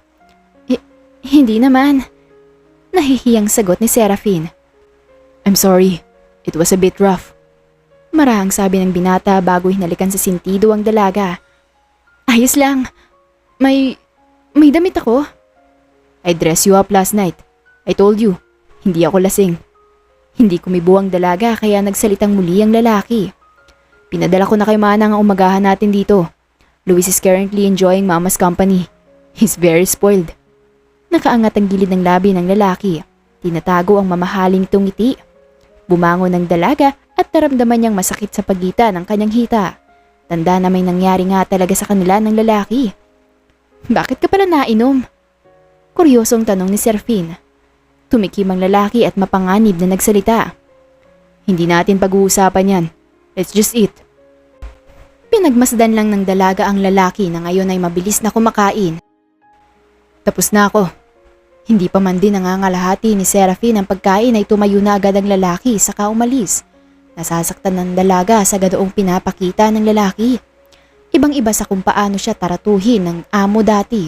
Hindi naman. Nahihiyang sagot ni Serafin. I'm sorry, it was a bit rough. Marahang sabi ng binata bago hinalikan sa sintido ang dalaga. Ayos lang. May damit ako. I dressed you up last night. I told you, hindi ako lasing. Hindi kumibo ang dalaga kaya nagsalitang muli ang lalaki. Pinadala ko na kay Manang ang umagahan natin dito. Luis is currently enjoying Mama's company. He's very spoiled. Nakaangat ang gilid ng labi ng lalaki. Tinatago ang mamahaling nitong ngiti. Bumangon ng dalaga at naramdaman niyang masakit sa pagitan ng kanyang hita. Tanda na may nangyari nga talaga sa kanila ng lalaki. Bakit ka pala nainom? Kuryosong tanong ni Serafin. Tumikim ang lalaki at mapanganib na nagsalita. Hindi natin pag-uusapan yan. Let's just eat. Pinagmasdan lang ng dalaga ang lalaki na ngayon ay mabilis na kumakain. Tapos na ako. Hindi pa man din nangangalahati ni Serafin ang pagkain ay tumayo na agad ang lalaki saka umalis. Nasasaktan ng dalaga sa ganoong pinapakita ng lalaki. Ibang-iba sa kung paano siya taratuhin ng amo dati.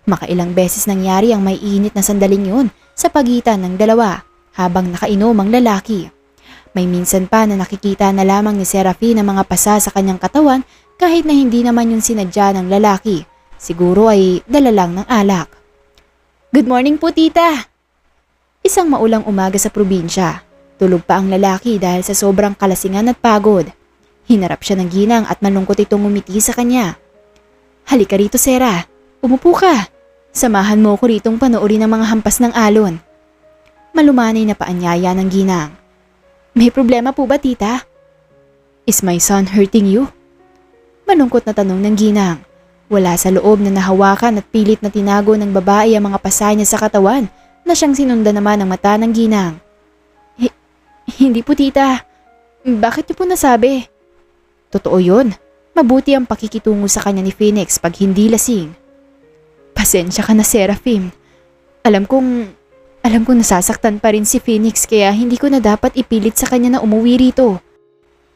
Makailang beses nangyari ang may init na sandaling yun sa pagitan ng dalawa habang nakainom ang lalaki. May minsan pa na nakikita na lamang ni Serafin ang mga pasa sa kanyang katawan kahit na hindi naman yung sinadya ng lalaki. Siguro ay dala lang ng alak. Good morning po, tita! Isang maulang umaga sa probinsya. Tulog pa ang lalaki dahil sa sobrang kalasingan at pagod. Hinarap siya ng ginang at malungkot itong umiti sa kanya. Halika rito, Sera. Umupo ka. Samahan mo ko ritong panoorin ang mga hampas ng alon. Malumanay na paanyaya ng ginang. May problema po ba, tita? Is my son hurting you? Malungkot na tanong ng ginang. Wala sa loob na nahawakan at pilit na tinago ng babae ang mga pasa niya sa katawan na siyang sinundan naman ng mata ng ginang. Hindi po, tita. Bakit niyo po nasabi? Totoo yun. Mabuti ang pakikitungo sa kanya ni Phoenix pag hindi lasing. Pasensya ka na, Serafin. Alam kong nasasaktan pa rin si Phoenix kaya hindi ko na dapat ipilit sa kanya na umuwi rito.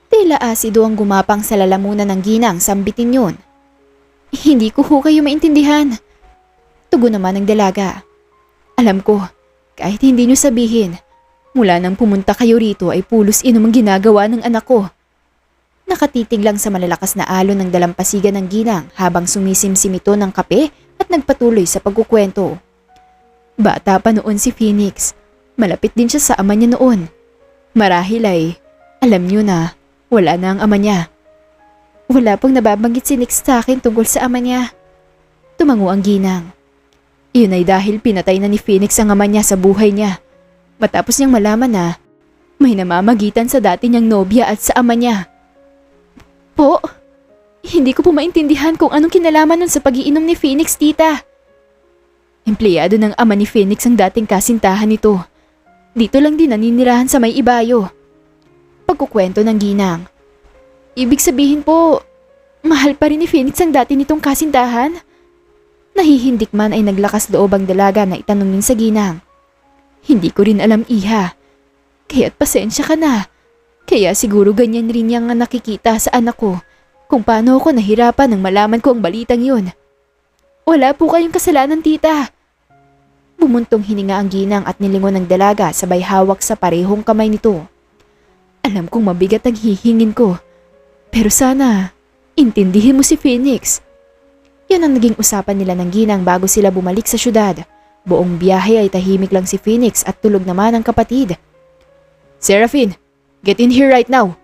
Tila asido ang gumapang sa lalamunan ng ginang sambitin yun. Hindi ko ho kayo maintindihan. Tugon naman ng dalaga. Alam ko, kahit hindi nyo sabihin, mula nang pumunta kayo rito ay pulos inom ang ginagawa ng anak ko. Nakatitig lang sa malalakas na alon ng dalampasigan ng ginang habang sumisimsim ito ng kape at nagpatuloy sa pagkukwento. Bata pa noon si Phoenix. Malapit din siya sa ama niya noon. Marahil ay, alam niyo na, wala na ang ama niya. Wala pong nababanggit si Nick sa akin tungkol sa ama niya. Tumango ang ginang. Iyon ay dahil pinatay na ni Phoenix ang ama niya sa buhay niya. Matapos niyang malaman na may namamagitan sa dati niyang nobya at sa ama niya. Po, hindi ko po maintindihan kung anong kinalaman nun sa pag-iinom ni Phoenix, tita. Empleyado ng ama ni Phoenix ang dating kasintahan nito. Dito lang din naninirahan sa may ibayo. Pagkukwento ng ginang. Ibig sabihin po, mahal pa rin ni Phoenix ang dati nitong kasintahan? Nahihindik man ay naglakas loob ang dalaga na itanungin sa ginang. Hindi ko rin alam, iha. Kaya't pasensya ka na. Kaya siguro ganyan rin niyang nakikita sa anak ko kung paano ako nahirapan nang malaman ko ang balitang yun. Wala po kayong kasalanan, tita. Bumuntong hininga ang ginang at nilingon ng dalaga sabay hawak sa parehong kamay nito. Alam kong mabigat ang hihingin ko. Pero sana, intindihin mo si Phoenix. Yan ang naging usapan nila ng ginang bago sila bumalik sa syudad. Buong biyahe ay tahimik lang si Phoenix at tulog naman ang kapatid. Serafin, get in here right now.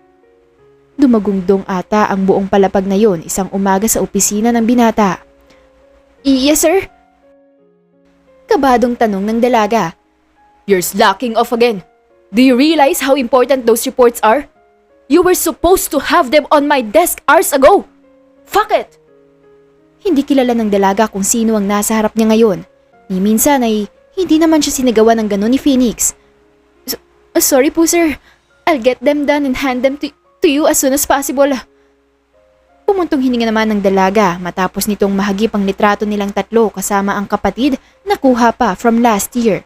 Dumagungdong ata ang buong palapag na yon isang umaga sa opisina ng binata. Yes, sir? Kabadong tanong ng dalaga. You're slacking off again. Do you realize how important those reports are? You were supposed to have them on my desk hours ago. Fuck it! Hindi kilala ng dalaga kung sino ang nasa harap niya ngayon. Ni minsan ay hindi naman siya sinagawa ng gano'n ni Phoenix. Sorry po, sir. I'll get them done and hand them to you as soon as possible. Pumuntong hininga naman ng dalaga matapos nitong mahagip ang litrato nilang tatlo kasama ang kapatid na kuha pa from last year.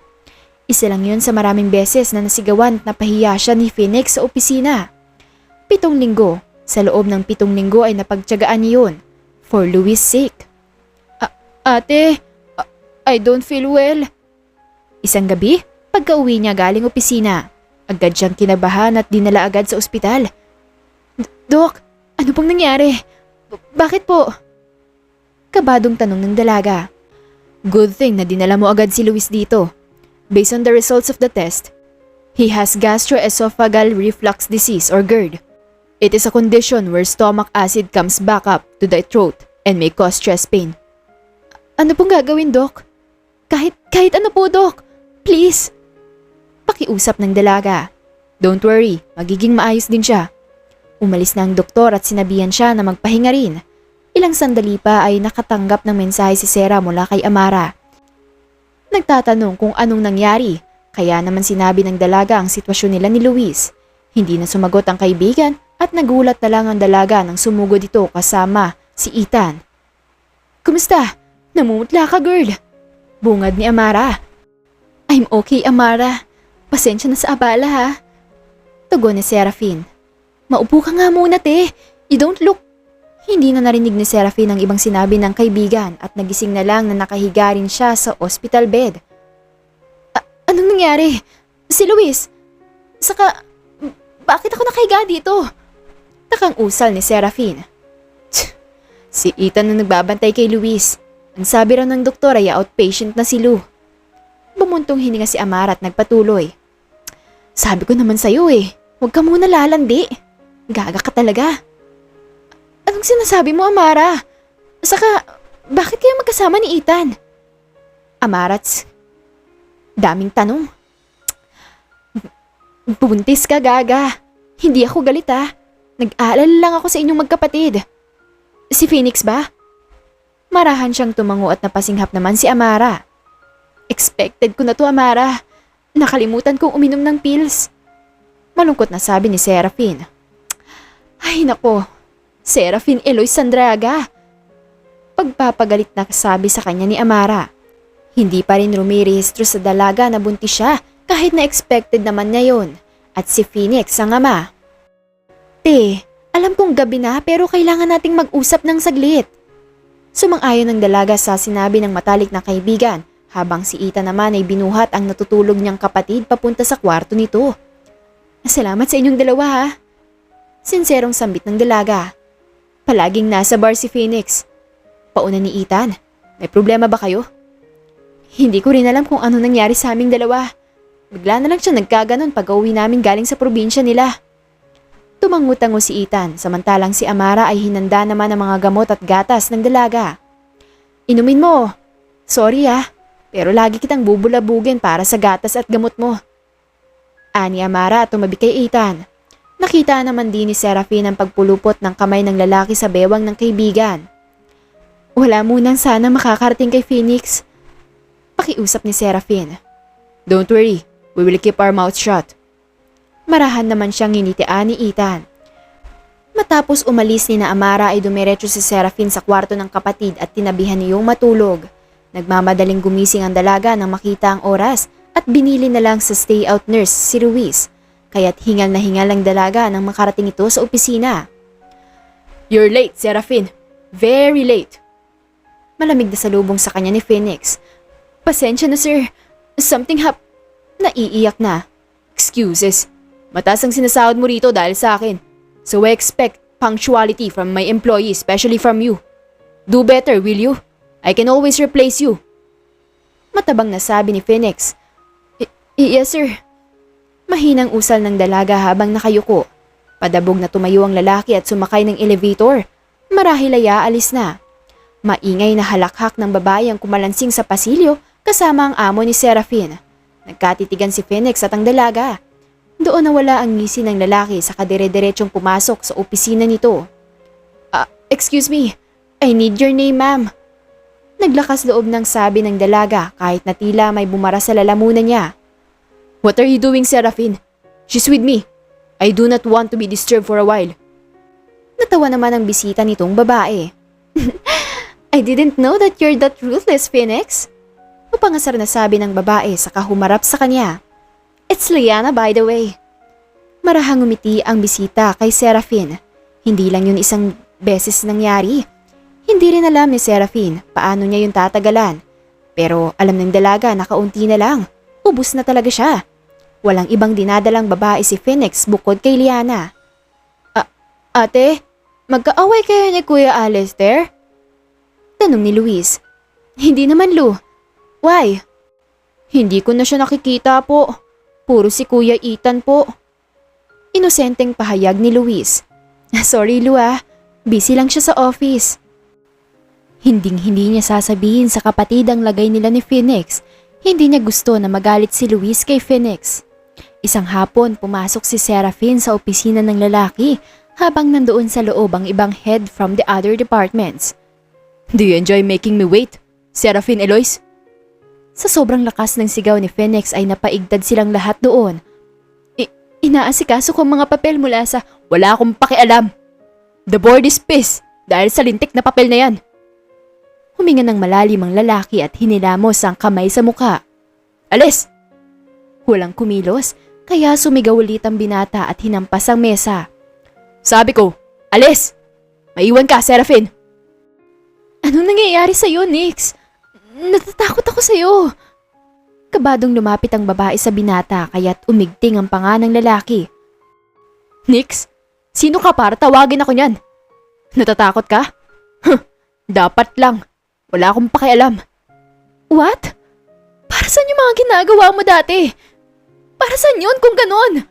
Isa lang yun sa maraming beses na nasigawan at napahiya siya ni Phoenix sa opisina. 7 linggo. Sa loob ng 7 linggo ay napagtiyagaan niya yun. For Louis' sake. Ate, I don't feel well. Isang gabi, pagka-uwi niya galing opisina, agad siyang kinabahan at dinala agad sa ospital. Dok, ano pong nangyari? Bakit po? Kabadong tanong ng dalaga. Good thing na dinala mo agad si Luis dito. Based on the results of the test, he has gastroesophageal reflux disease or GERD. It is a condition where stomach acid comes back up to the throat and may cause chest pain. Ano pong gagawin, Doc? Kahit ano po, Dok. Please. Pakiusap ng dalaga. Don't worry, magiging maayos din siya. Umalis na ang doktor at sinabihan siya na magpahinga rin. Ilang sandali pa ay nakatanggap ng mensahe si Sarah mula kay Amara. Nagtatanong kung anong nangyari, kaya naman sinabi ng dalaga ang sitwasyon nila ni Luis. Hindi na sumagot ang kaibigan at nagulat na lang ang dalaga nang sumugod ito kasama si Ethan. Kumusta? Namumutla ka, girl. Bungad ni Amara. I'm okay, Amara. Pasensya na sa abala, ha? Tugon ni Seraphine. Maupo ka nga muna, te. You don't look... Hindi na narinig ni Seraphine ang ibang sinabi ng kaibigan at nagising na lang na nakahiga rin siya sa hospital bed. Anong nangyari? Si Luis? Saka, bakit ako nakahiga dito? Takang usal ni Seraphine. Si Ethan na nagbabantay kay Luis. Ang sabi raw ng doktor ay outpatient na si Lou. Bumuntong hininga si Amara at nagpatuloy. Sabi ko naman sa'yo huwag ka muna lalandi. Gaga ka talaga. Anong sinasabi mo, Amara? Saka, bakit kayo magkasama ni Ethan? Amarats, daming tanong. Buntis ka, Gaga. Hindi ako galit, ha. Nag-aalala lang ako sa inyong magkapatid. Si Phoenix ba? Marahan siyang tumango at napasinghap naman si Amara. Expected ko na to, Amara. Nakalimutan kong uminom ng pills. Malungkot na sabi ni Seraphine. Ay nako, Seraphine Eloy Sandraga. Pagpapagalit na sabi sa kanya ni Amara. Hindi pa rin rumirehistro sa dalaga na buntis siya kahit na expected naman niya yun. At si Phoenix ang ama. Te, alam kong gabi na pero kailangan nating mag-usap ng saglit. Sumang-ayon ng dalaga sa sinabi ng matalik na kaibigan habang si Ethan naman ay binuhat ang natutulog niyang kapatid papunta sa kwarto nito. Salamat sa inyong dalawa, ha. Sinserong sambit ng dalaga. Palaging nasa bar si Phoenix. Pauna ni Ethan. May problema ba kayo? Hindi ko rin alam kung ano nangyari sa aming dalawa. Bigla na lang siya nagkaganon pag uwi namin galing sa probinsya nila. Tumangutango si Ethan samantalang si Amara ay hinanda naman ang mga gamot at gatas ng dalaga. Inumin mo. Sorry pero lagi kitang bubulabugin para sa gatas at gamot mo. Ani Amara at tumabi kay Ethan. Nakita naman din ni Seraphine ang pagpulupot ng kamay ng lalaki sa bewang ng kaibigan. Wala munang sana makakarating kay Phoenix. Pakiusap ni Seraphine. Don't worry, we will keep our mouth shut. Marahan naman siyang nginitian ni Ethan. Matapos umalis ni na Amara ay dumiretso si Seraphine sa kwarto ng kapatid at tinabihan niyong matulog. Nagmamadaling gumising ang dalaga nang makita ang oras at binili na lang sa stay-out nurse si Ruiz. Kaya't hingal na hingal ang dalaga nang makarating ito sa opisina. You're late, Seraphine. Very late. Malamig na salubong sa kanya ni Phoenix. Pasensya na, sir. Something Naiiyak na. Excuses. Mataas ang sinasahod mo rito dahil sa akin. So I expect punctuality from my employees, especially from you. Do better, will you? I can always replace you. Matabang na sabi ni Phoenix. Yes, sir. Mahinang usal ng dalaga habang nakayuko. Padabog na tumayo ang lalaki at sumakay ng elevator. Marahil ay aalis na. Maingay na halakhak ng babae ang kumalansing sa pasilyo kasama ang amo ni Seraphine. Nagkatitigan si Phoenix at ang dalaga. Doon nawala ang ngisi ng lalaki sa kadire-diretsong pumasok sa opisina nito. Excuse me, I need your name, ma'am. Naglakas loob ng sabi ng dalaga kahit na tila may bumara sa lalamunan niya. What are you doing, Seraphine? She's with me. I do not want to be disturbed for a while. Natawa naman ang bisita nitong babae. I didn't know that you're that ruthless, Phoenix. Mapangasar na sabi ng babae saka humarap sa kanya. It's Liana, by the way. Marahang umiti ang bisita kay Seraphine. Hindi lang yun isang beses nangyari. Hindi rin alam ni Seraphine paano niya yun tatagalan. Pero alam ng dalaga na kaunti na lang. Ubus na talaga siya. Walang ibang dinadalang babae si Phoenix bukod kay Liana. Ate, magkaaway kayo ni Kuya Alistair? Tanong ni Luis. Hindi naman, Lu. Why? Hindi ko na siya nakikita po. Puro si Kuya Ethan po. Inosenteng pahayag ni Luis. Sorry, Lu. Busy lang siya sa office. Hinding-hindi niya sasabihin sa kapatid ang lagay nila ni Phoenix. Hindi niya gusto na magalit si Luis kay Phoenix. Isang hapon, pumasok si Seraphine sa opisina ng lalaki habang nandoon sa loob ang ibang head from the other departments. Do you enjoy making me wait, Seraphine Eloise? Sa sobrang lakas ng sigaw ni Phoenix ay napaigtad silang lahat doon. Inaasikaso ko ang mga papel mula sa wala akong pakialam. The board is pissed dahil sa lintik na papel na yan. Huminga ng malalim ang lalaki at hinilamos ang kamay sa mukha. Alis! Walang kumilos, kaya sumigaw ulit ang binata at hinampas ang mesa. Sabi ko, alis! Maiwan ka, Seraphine! Anong nangyayari sa'yo, Nix? Natatakot ako sa'yo. Kabadong lumapit ang babae sa binata kaya't umigting ang panga ng lalaki. Nix, sino ka para tawagin ako niyan? Natatakot ka? Dapat lang. Wala akong pakialam. What? Para saan yung mga ginagawa mo dati? Para saan yun kung ganon?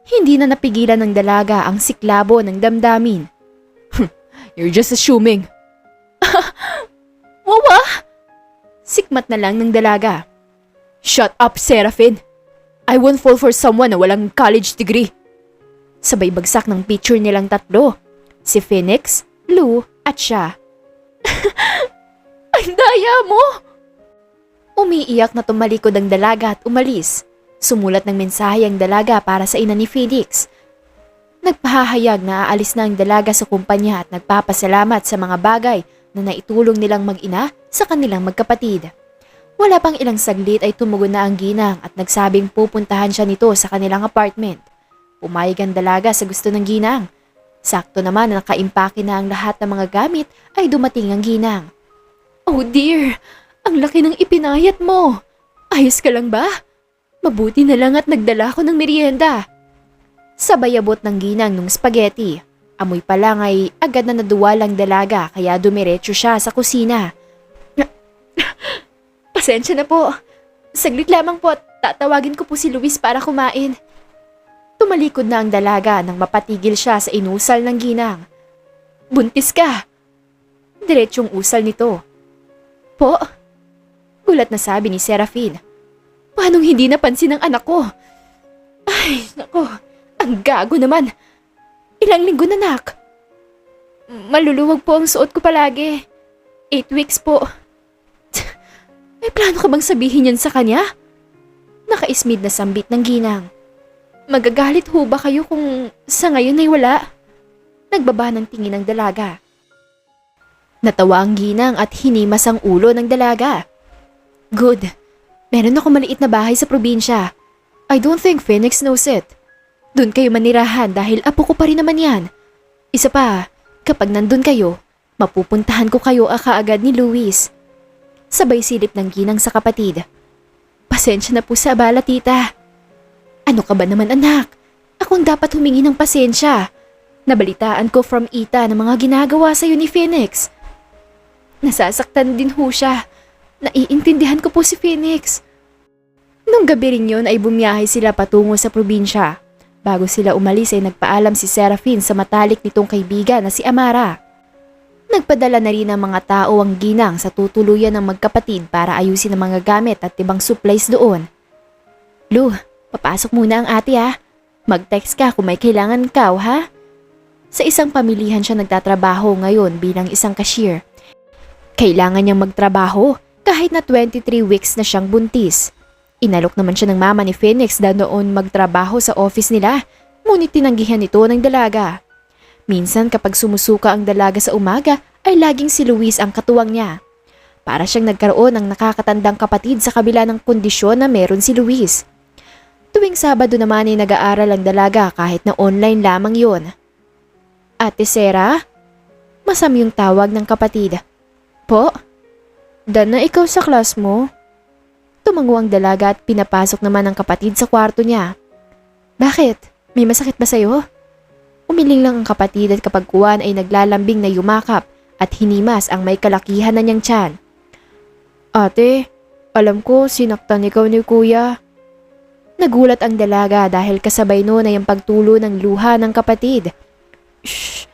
Hindi na napigilan ng dalaga ang siklabo ng damdamin. You're just assuming. Wawa? Sikmat na lang ng dalaga. Shut up, Seraphine. I won't fall for someone na walang college degree. Sabay bagsak ng picture nilang tatlo. Si Phoenix, Lou, at siya. Ang daya mo! Umiiyak na tumalikod ang dalaga at umalis. Sumulat ng mensahe ang dalaga para sa ina ni Felix. Nagpahahayag na aalis na ang dalaga sa kumpanya at nagpapasalamat sa mga bagay na naitulong nilang mag-ina sa kanilang magkapatid. Wala pang ilang saglit ay tumugon na ang ginang at nagsabing pupuntahan siya nito sa kanilang apartment. Pumayag ang dalaga sa gusto ng ginang. Sakto naman na nakaimpake na ang lahat ng mga gamit ay dumating ang ginang. Oh dear, ang laki ng ipinayat mo. Ayos ka lang ba? Mabuti na lang at nagdala ko ng merienda. Sabay abot ng ginang nung spaghetti. Amoy pa lang ay agad na naduwalang dalaga kaya dumiretso siya sa kusina. Pasensya na po. Saglit lamang po at tatawagin ko po si Luis para kumain. Tumalikod na ang dalaga nang mapatigil siya sa inusal ng ginang. Buntis ka. Diretsyong usal nito. Po? Gulat na sabi ni Seraphine. Paanong hindi napansin ng anak ko? Ay, nako. Ang gago naman. Ilang linggo na, nak? Maluluwag po ang suot ko palagi. 8 weeks po. May plano ka bang sabihin yan sa kanya? Nakaismid na sambit ng ginang. Magagalit ho ba kayo kung sa ngayon ay wala? Nagbaba ng tingin ng dalaga. Natawa ang ginang at hinimas ang ulo ng dalaga. Good. Meron ako maliit na bahay sa probinsya. I don't think Phoenix knows it. Doon kayo manirahan dahil apo ko pa rin naman yan. Isa pa, kapag nandun kayo, mapupuntahan ko kayo kaagad ni Luis. Sabay silip ng ginang sa kapatid. Pasensya na po sa abala, tita. Ano ka ba naman, anak? Ako ang dapat humingi ng pasensya. Nabalitaan ko from Ita ng mga ginagawa sa'yo ni Phoenix. Nasasaktan din ho siya. Naiintindihan ko po si Phoenix. Nung gabi rin yun ay bumiyahe sila patungo sa probinsya. Bago sila umalis ay nagpaalam si Seraphine sa matalik nitong kaibigan na si Amara. Nagpadala na rin ng mga tao ang ginang sa tutuluyan ng magkapatid para ayusin ang mga gamit at ibang supplies doon. Lu, papasok muna ang ate ha. Mag-text ka kung may kailangan ka, ha? Sa isang pamilihan siya nagtatrabaho ngayon bilang isang cashier. Kailangan niyang magtrabaho kahit na 23 weeks na siyang buntis. Inalok naman siya ng mama ni Phoenix na noon magtrabaho sa office nila, ngunit tinanggihan ito ng dalaga. Minsan kapag sumusuka ang dalaga sa umaga ay laging si Luis ang katuwang niya. Para siyang nagkaroon ng nakakatandang kapatid sa kabila ng kondisyon na meron si Luis. Tuwing Sabado naman ay nag-aaral ang dalaga kahit na online lamang yon. Ate Sera? Masam yung tawag ng kapatid. Po? Dan na ikaw sa class mo? Tumango ang dalaga at pinapasok naman ang kapatid sa kwarto niya. Bakit? May masakit ba sa'yo? Umiling lang ang kapatid at kapagkuhan ay naglalambing na yumakap at hinimas ang may kalakihan na niyang tiyan. Ate, alam ko sinaktan ikaw ni kuya. Nagulat ang dalaga dahil kasabay noon ay ang pagtulo ng luha ng kapatid. Shh!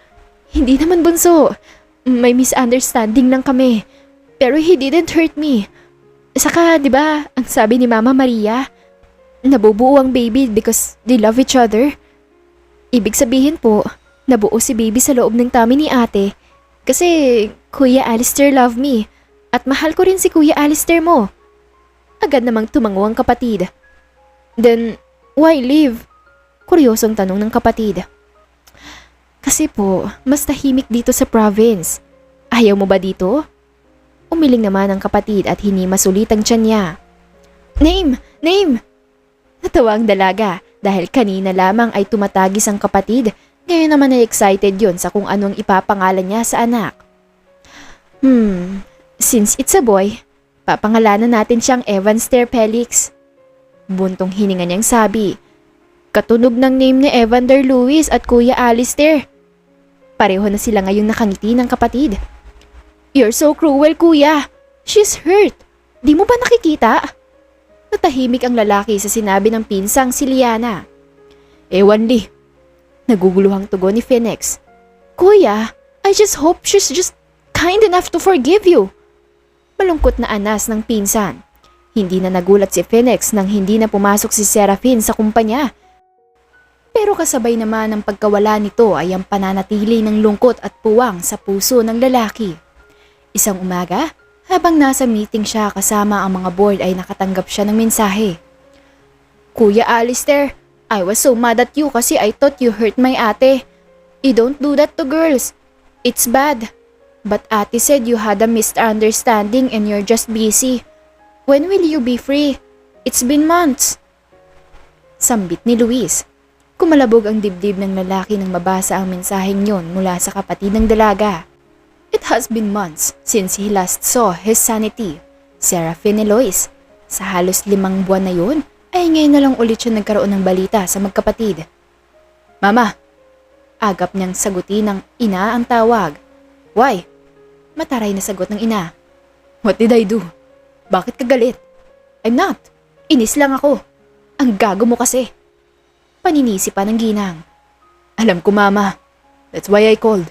Hindi naman bunso. may misunderstanding lang kami. Pero he didn't hurt me. Saka, di ba, ang sabi ni Mama Maria, nabubuo ang baby because they love each other. Ibig sabihin po, nabuo si baby sa loob ng tummy ni ate kasi Kuya Alistair love me at mahal ko rin si Kuya Alistair mo. Agad namang tumango ang kapatid. Then, why leave? Kuryosong tanong ng kapatid. Kasi po, mas tahimik dito sa province. Ayaw mo ba dito? Umiling naman ang kapatid at hinimas ulit ang tiyan niya. Name! Name! Natawa ang dalaga dahil kanina lamang ay tumatagis ang kapatid, ngayon naman ay excited yon sa kung anong ipapangalan niya sa anak. Since it's a boy, papangalanan natin siyang Evanster Felix. Buntong hininga niyang sabi. Katunog ng name ni Evander Lewis at Kuya Alistair. Pareho na sila ngayong nakangiti ng kapatid. You're so cruel, Kuya. She's hurt. Di mo ba nakikita? Natahimik ang lalaki sa sinabi ng pinsang si Liana. Ewan li. Naguguluhang tugon ni Phoenix. Kuya, I just hope she's just kind enough to forgive you. Malungkot na anas ng pinsan. Hindi na nagulat si Phoenix nang hindi na pumasok si Seraphine sa kumpanya. Pero kasabay naman ng pagkawala nito ay ang pananatili ng lungkot at puwang sa puso ng lalaki. Isang umaga, habang nasa meeting siya kasama ang mga board ay nakatanggap siya ng mensahe. Kuya Alistair, I was so mad at you kasi I thought you hurt my ate. You don't do that to girls. It's bad. But ate said you had a misunderstanding and you're just busy. When will you be free? It's been months. Sambit ni Luis. Kumalabog ang dibdib ng lalaki nang mabasa ang mensaheng yon mula sa kapatid ng dalaga. It has been months since he last saw his sanity, Seraphine Eloise. Sa halos 5 buwan na yun, ay ngayon na lang ulit siya nagkaroon ng balita sa magkapatid. Mama, agap niyang sagutin ng ina ang tawag. Why? Mataray na sagot ng ina. What did I do? Bakit ka galit? I'm not. Inis lang ako. Ang gago mo kasi. Paninisi pa ng ginang. Alam ko, Mama. That's why I called.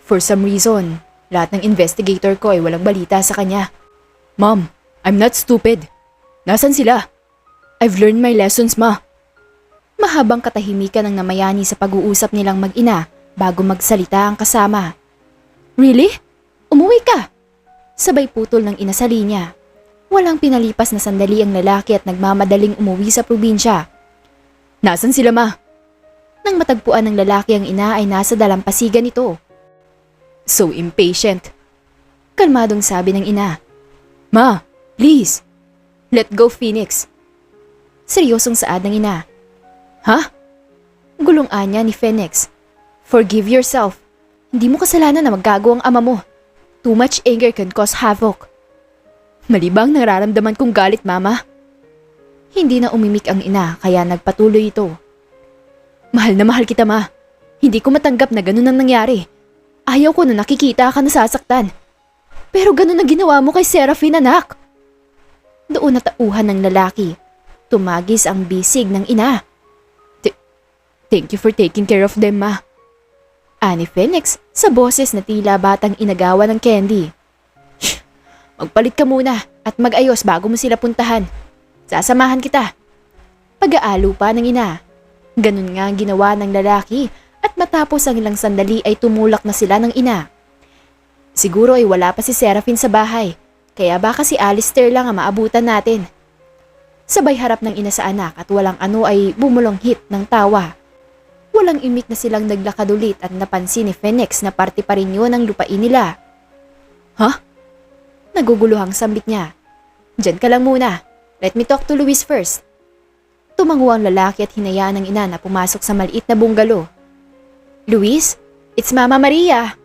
For some reason, lahat ng investigator ko ay walang balita sa kanya. Mom, I'm not stupid. Nasaan sila? I've learned my lessons, Ma. Mahabang katahimikan ang namayani sa pag-uusap nilang mag-ina bago magsalita ang kasama. Really? Umuwi ka? Sabay putol ng ina sa linya. Walang pinalipas na sandali ang lalaki at nagmamadaling umuwi sa probinsya. Nasaan sila, Ma? Nang matagpuan ng lalaki ang ina ay nasa dalampasigan nito. So impatient. Kalmadong sabi ng ina. Ma, please. Let go, Phoenix. Seryosong saad ng ina. Ha? Gulong anya ni Phoenix. Forgive yourself. Hindi mo kasalanan na maggago ang ama mo. Too much anger can cause havoc. Mali bang nararamdaman kong galit, Mama? Hindi na umimik ang ina kaya nagpatuloy ito. Mahal na mahal kita, Ma. Hindi ko matanggap na ganun ang nangyari. Ayaw ko na nakikita ka nasasaktan. Pero ganun ang ginawa mo kay Seraphine, anak. Doon natauhan ng lalaki. Tumagis ang bisig ng ina. Thank you for taking care of them, Ma. Ani Phoenix sa boses na tila batang inagawa ng candy. Shh! Magpalit ka muna at mag-ayos bago mo sila puntahan. Sasamahan kita. Pag-aalo pa ng ina. Ganun nga ang ginawa ng lalaki. At matapos ang ilang sandali ay tumulak na sila ng ina. Siguro ay wala pa si Seraphine sa bahay, kaya baka si Alistair lang ang maabutan natin. Sabay harap ng ina sa anak at walang ano ay bumulonghit ng tawa. Walang imik na silang naglakad ulit at napansin ni Phoenix na parte pa rin yun ang lupain nila. Ha? Naguguluhang sambit niya. Diyan ka lang muna. Let me talk to Luis first. Tumango ang lalaki at hinayaan ng ina na pumasok sa maliit na bungalow. Luis, it's Mama Maria.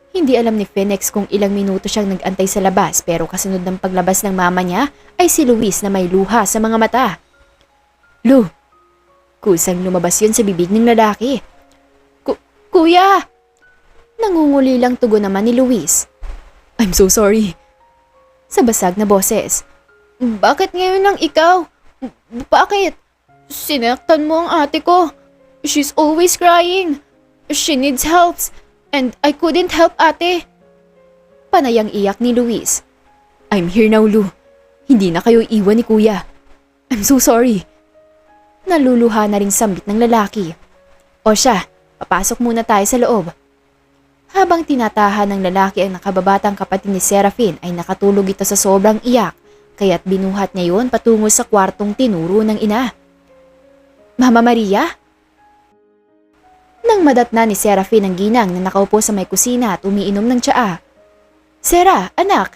Hindi alam ni Phoenix kung ilang minuto siyang nag-antay sa labas pero kasunod ng paglabas ng mama niya ay si Luis na may luha sa mga mata. Lu, kusang lumabas yun sa bibig ng lalaki. Kuya! Nangunguli lang tugon naman ni Luis. I'm so sorry. Sa basag na boses. Bakit ngayon lang ikaw? Bakit? Sinaktan mo ang ate ko. She's always crying. She needs help. And I couldn't help, ate. Panayang iyak ni Luis. I'm here now, Lu. Hindi na kayo iwan ni kuya. I'm so sorry. Naluluha na rin sambit ng lalaki. O siya, papasok muna tayo sa loob. Habang tinatahan ng lalaki ang nakababatang kapatid ni Serafin ay nakatulog ito sa sobrang iyak, kaya't binuhat niya yun patungo sa kwartong tinuro ng ina. Mama Maria? Nang madatna ni Serafin ang ginang na nakaupo sa may kusina at umiinom ng tsaa. Sera, anak!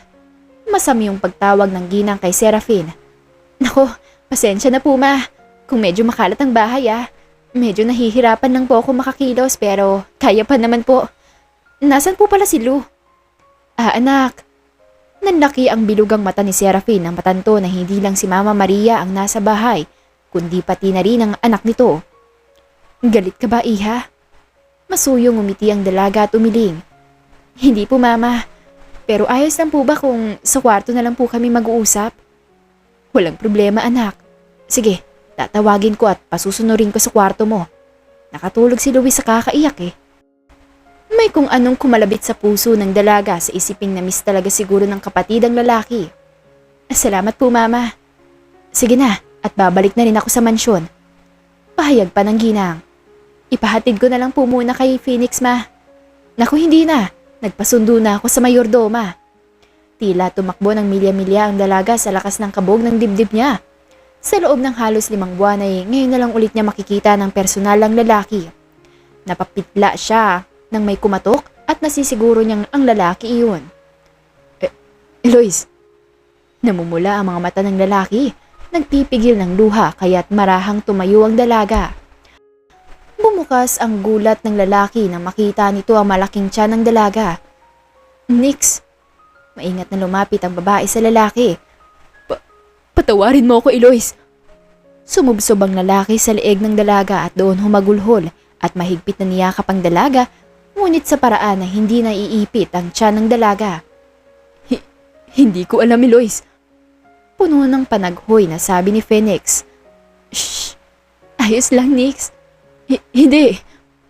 Masam yung pagtawag ng ginang kay Serafin. Nako, pasensya na po ma. Kung medyo makalat ang bahay Medyo nahihirapan lang po ako makakilos pero kaya pa naman po. Nasaan po pala si Lu? Anak. Nanlaki ang bilugang mata ni Serafin nang matanto na hindi lang si Mama Maria ang nasa bahay, kundi pati na rin ang anak nito. Galit ka ba, iha? Masuyong umiti ang dalaga at umiling. Hindi po, Mama. Pero ayos lang po ba kung sa kwarto na lang po kami mag-uusap? Walang problema, anak. Sige, tatawagin ko at pasusunurin ko sa kwarto mo. Nakatulog si Luis sa kakaiyak May kung anong kumalabit sa puso ng dalaga sa isiping na miss talaga siguro ng kapatid ang lalaki. Salamat po, Mama. Sige na, at babalik na rin ako sa mansyon. Pahayag pa ng ginang. Ipahatid ko na lang po muna kay Phoenix, Ma. Naku, hindi na. Nagpasundo na ako sa mayordoma. Tila tumakbo ng milya-milya ang dalaga sa lakas ng kabog ng dibdib niya. Sa loob ng halos 5 buwan ay ngayon na lang ulit niya makikita ng personal ang lalaki. Napapitla siya nang may kumatok at nasisiguro niyang ang lalaki iyon. Eloise! Namumula ang mga mata ng lalaki. Nagpipigil ng luha kaya't marahang tumayo ang dalaga. Bumukas ang gulat ng lalaki nang makita nito ang malaking tiyan ng dalaga. Nix! Maingat na lumapit ang babae sa lalaki. Patawarin mo ako, Eloise! Sumubsob ang lalaki sa leeg ng dalaga at doon humagulhol at mahigpit na niyakap ang dalaga, ngunit sa paraan na hindi naiipit ang tiyan ng dalaga. Hindi ko alam, Eloise. Puno ng panaghoy na sabi ni Phoenix. Shh! Ayos lang, Nix. Hindi.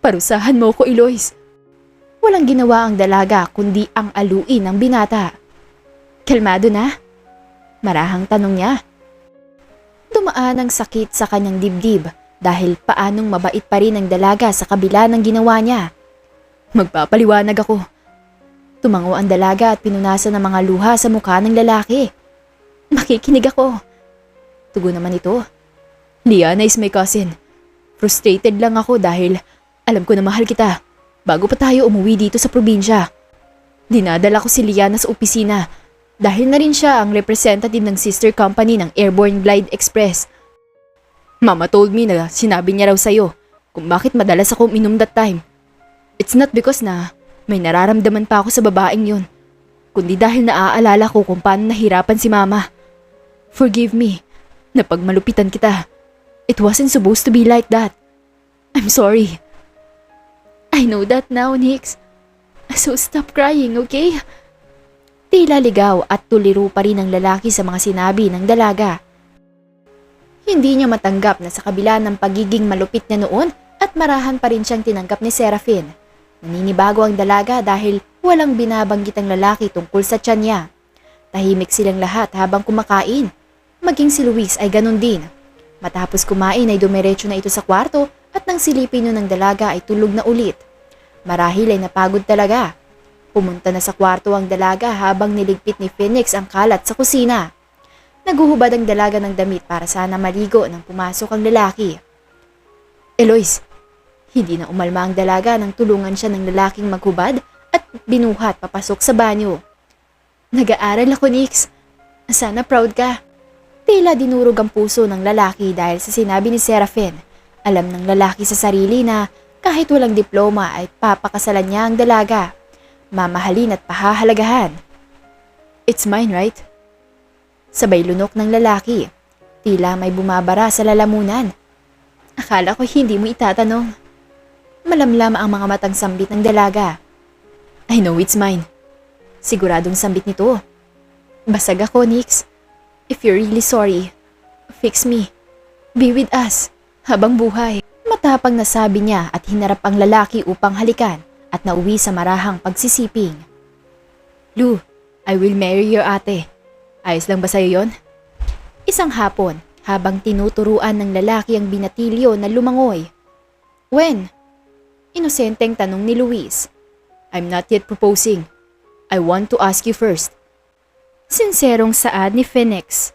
Parusahan mo ko, Eloise. Walang ginawa ang dalaga kundi ang aluin ng binata. Kalmado na? Marahang tanong niya. Dumaan ang sakit sa kanyang dibdib dahil paanong mabait pa rin ang dalaga sa kabila ng ginawa niya. Magpapaliwanag ako. Tumango ang dalaga at pinunasan ng mga luha sa mukha ng lalaki. Makikinig ako. Tugon naman ito. Liana is my cousin. Frustrated lang ako dahil alam ko na mahal kita. Bago pa tayo umuwi dito sa probinsya. Dinadala ko si Liana sa opisina dahil na rin siya ang representative ng sister company ng Airborne Glide Express. Mama told me na sinabi niya raw sa'yo kung bakit madalas ako uminom that time. It's not because na may nararamdaman pa ako sa babaeng yun, kundi dahil naaalala ko kung paano nahirapan si Mama. Forgive me na pagmalupitan kita. It wasn't supposed to be like that. I'm sorry. I know that now, Nix. So stop crying, okay? Tila ligaw at tuliro pa rin ang lalaki sa mga sinabi ng dalaga. Hindi niya matanggap na sa kabila ng pagiging malupit niya noon at marahan pa rin siyang tinanggap ni Serafin. Naninibago ang dalaga dahil walang binabanggit ang lalaki tungkol sa tiyan niya. Tahimik silang lahat habang kumakain. Maging si Luis ay ganun din. Matapos kumain ay dumiretso na ito sa kwarto at nang silipin nun ng dalaga ay tulog na ulit. Marahil ay napagod talaga. Pumunta na sa kwarto ang dalaga habang niligpit ni Phoenix ang kalat sa kusina. Naguhubad ang dalaga ng damit para sana maligo nang pumasok ang lalaki. Eloise, hindi na umalma ang dalaga nang tulungan siya ng lalaking maghubad at binuhat papasok sa banyo. Nag-aaral ako, Nix. Sana proud ka. Tila dinurog ang puso ng lalaki dahil sa sinabi ni Serafin. Alam ng lalaki sa sarili na kahit walang diploma ay papakasalan niya ang dalaga. Mamahalin at pahahalagahan. It's mine, right? Sabay lunok ng lalaki. Tila may bumabara sa lalamunan. Akala ko hindi mo itatanong. Malamlam ang mga matang sambit ng dalaga. I know it's mine. Siguradong sambit nito. Basag ako, Nix. If you're really sorry, fix me. Be with us habang buhay. Matapang na sabi niya at hinarap ang lalaki upang halikan at nauwi sa marahang pagsisiping. Lou, I will marry your ate. Ayos lang ba sa'yo yon? Isang hapon, habang tinuturuan ng lalaki ang binatilyo na lumangoy. When? Inosenteng tanong ni Luis. I'm not yet proposing. I want to ask you first. Sinserong saad ni Phoenix.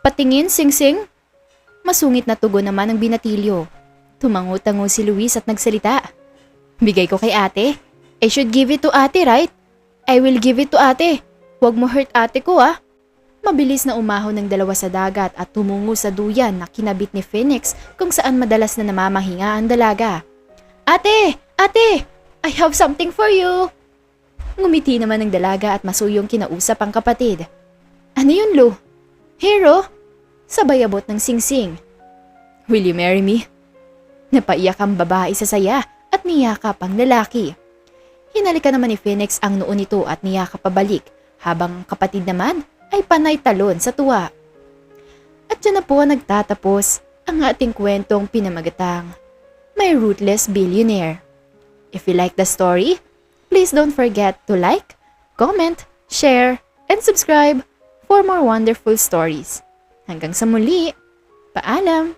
Patingin, Sing-Sing? Masungit na tugon naman ng binatilyo. Tumango-tango si Luis at nagsalita. Bigay ko kay ate. I should give it to ate, right? I will give it to ate. Huwag mo hurt ate ko, ah. Mabilis na umahon ng dalawa sa dagat at tumungo sa duyan na kinabit ni Phoenix kung saan madalas na namamahinga ang dalaga. Ate! Ate! I have something for you! Ngumiti naman ng dalaga at masuyong kinausap ang kapatid. Ano yun, Lou? Hero? Sabay abot ng Sing-Sing. Will you marry me? Napaiyak ang babae sa saya at niyakap ang lalaki. Hinalikan naman ni Phoenix ang noo nito at niyakap pabalik habang ang kapatid naman ay panay talon sa tuwa. At dyan na po nagtatapos ang ating kwentong pinamagatang My Ruthless Billionaire. If you like the story, please don't forget to like, comment, share, and subscribe for more wonderful stories. Hanggang sa muli, paalam!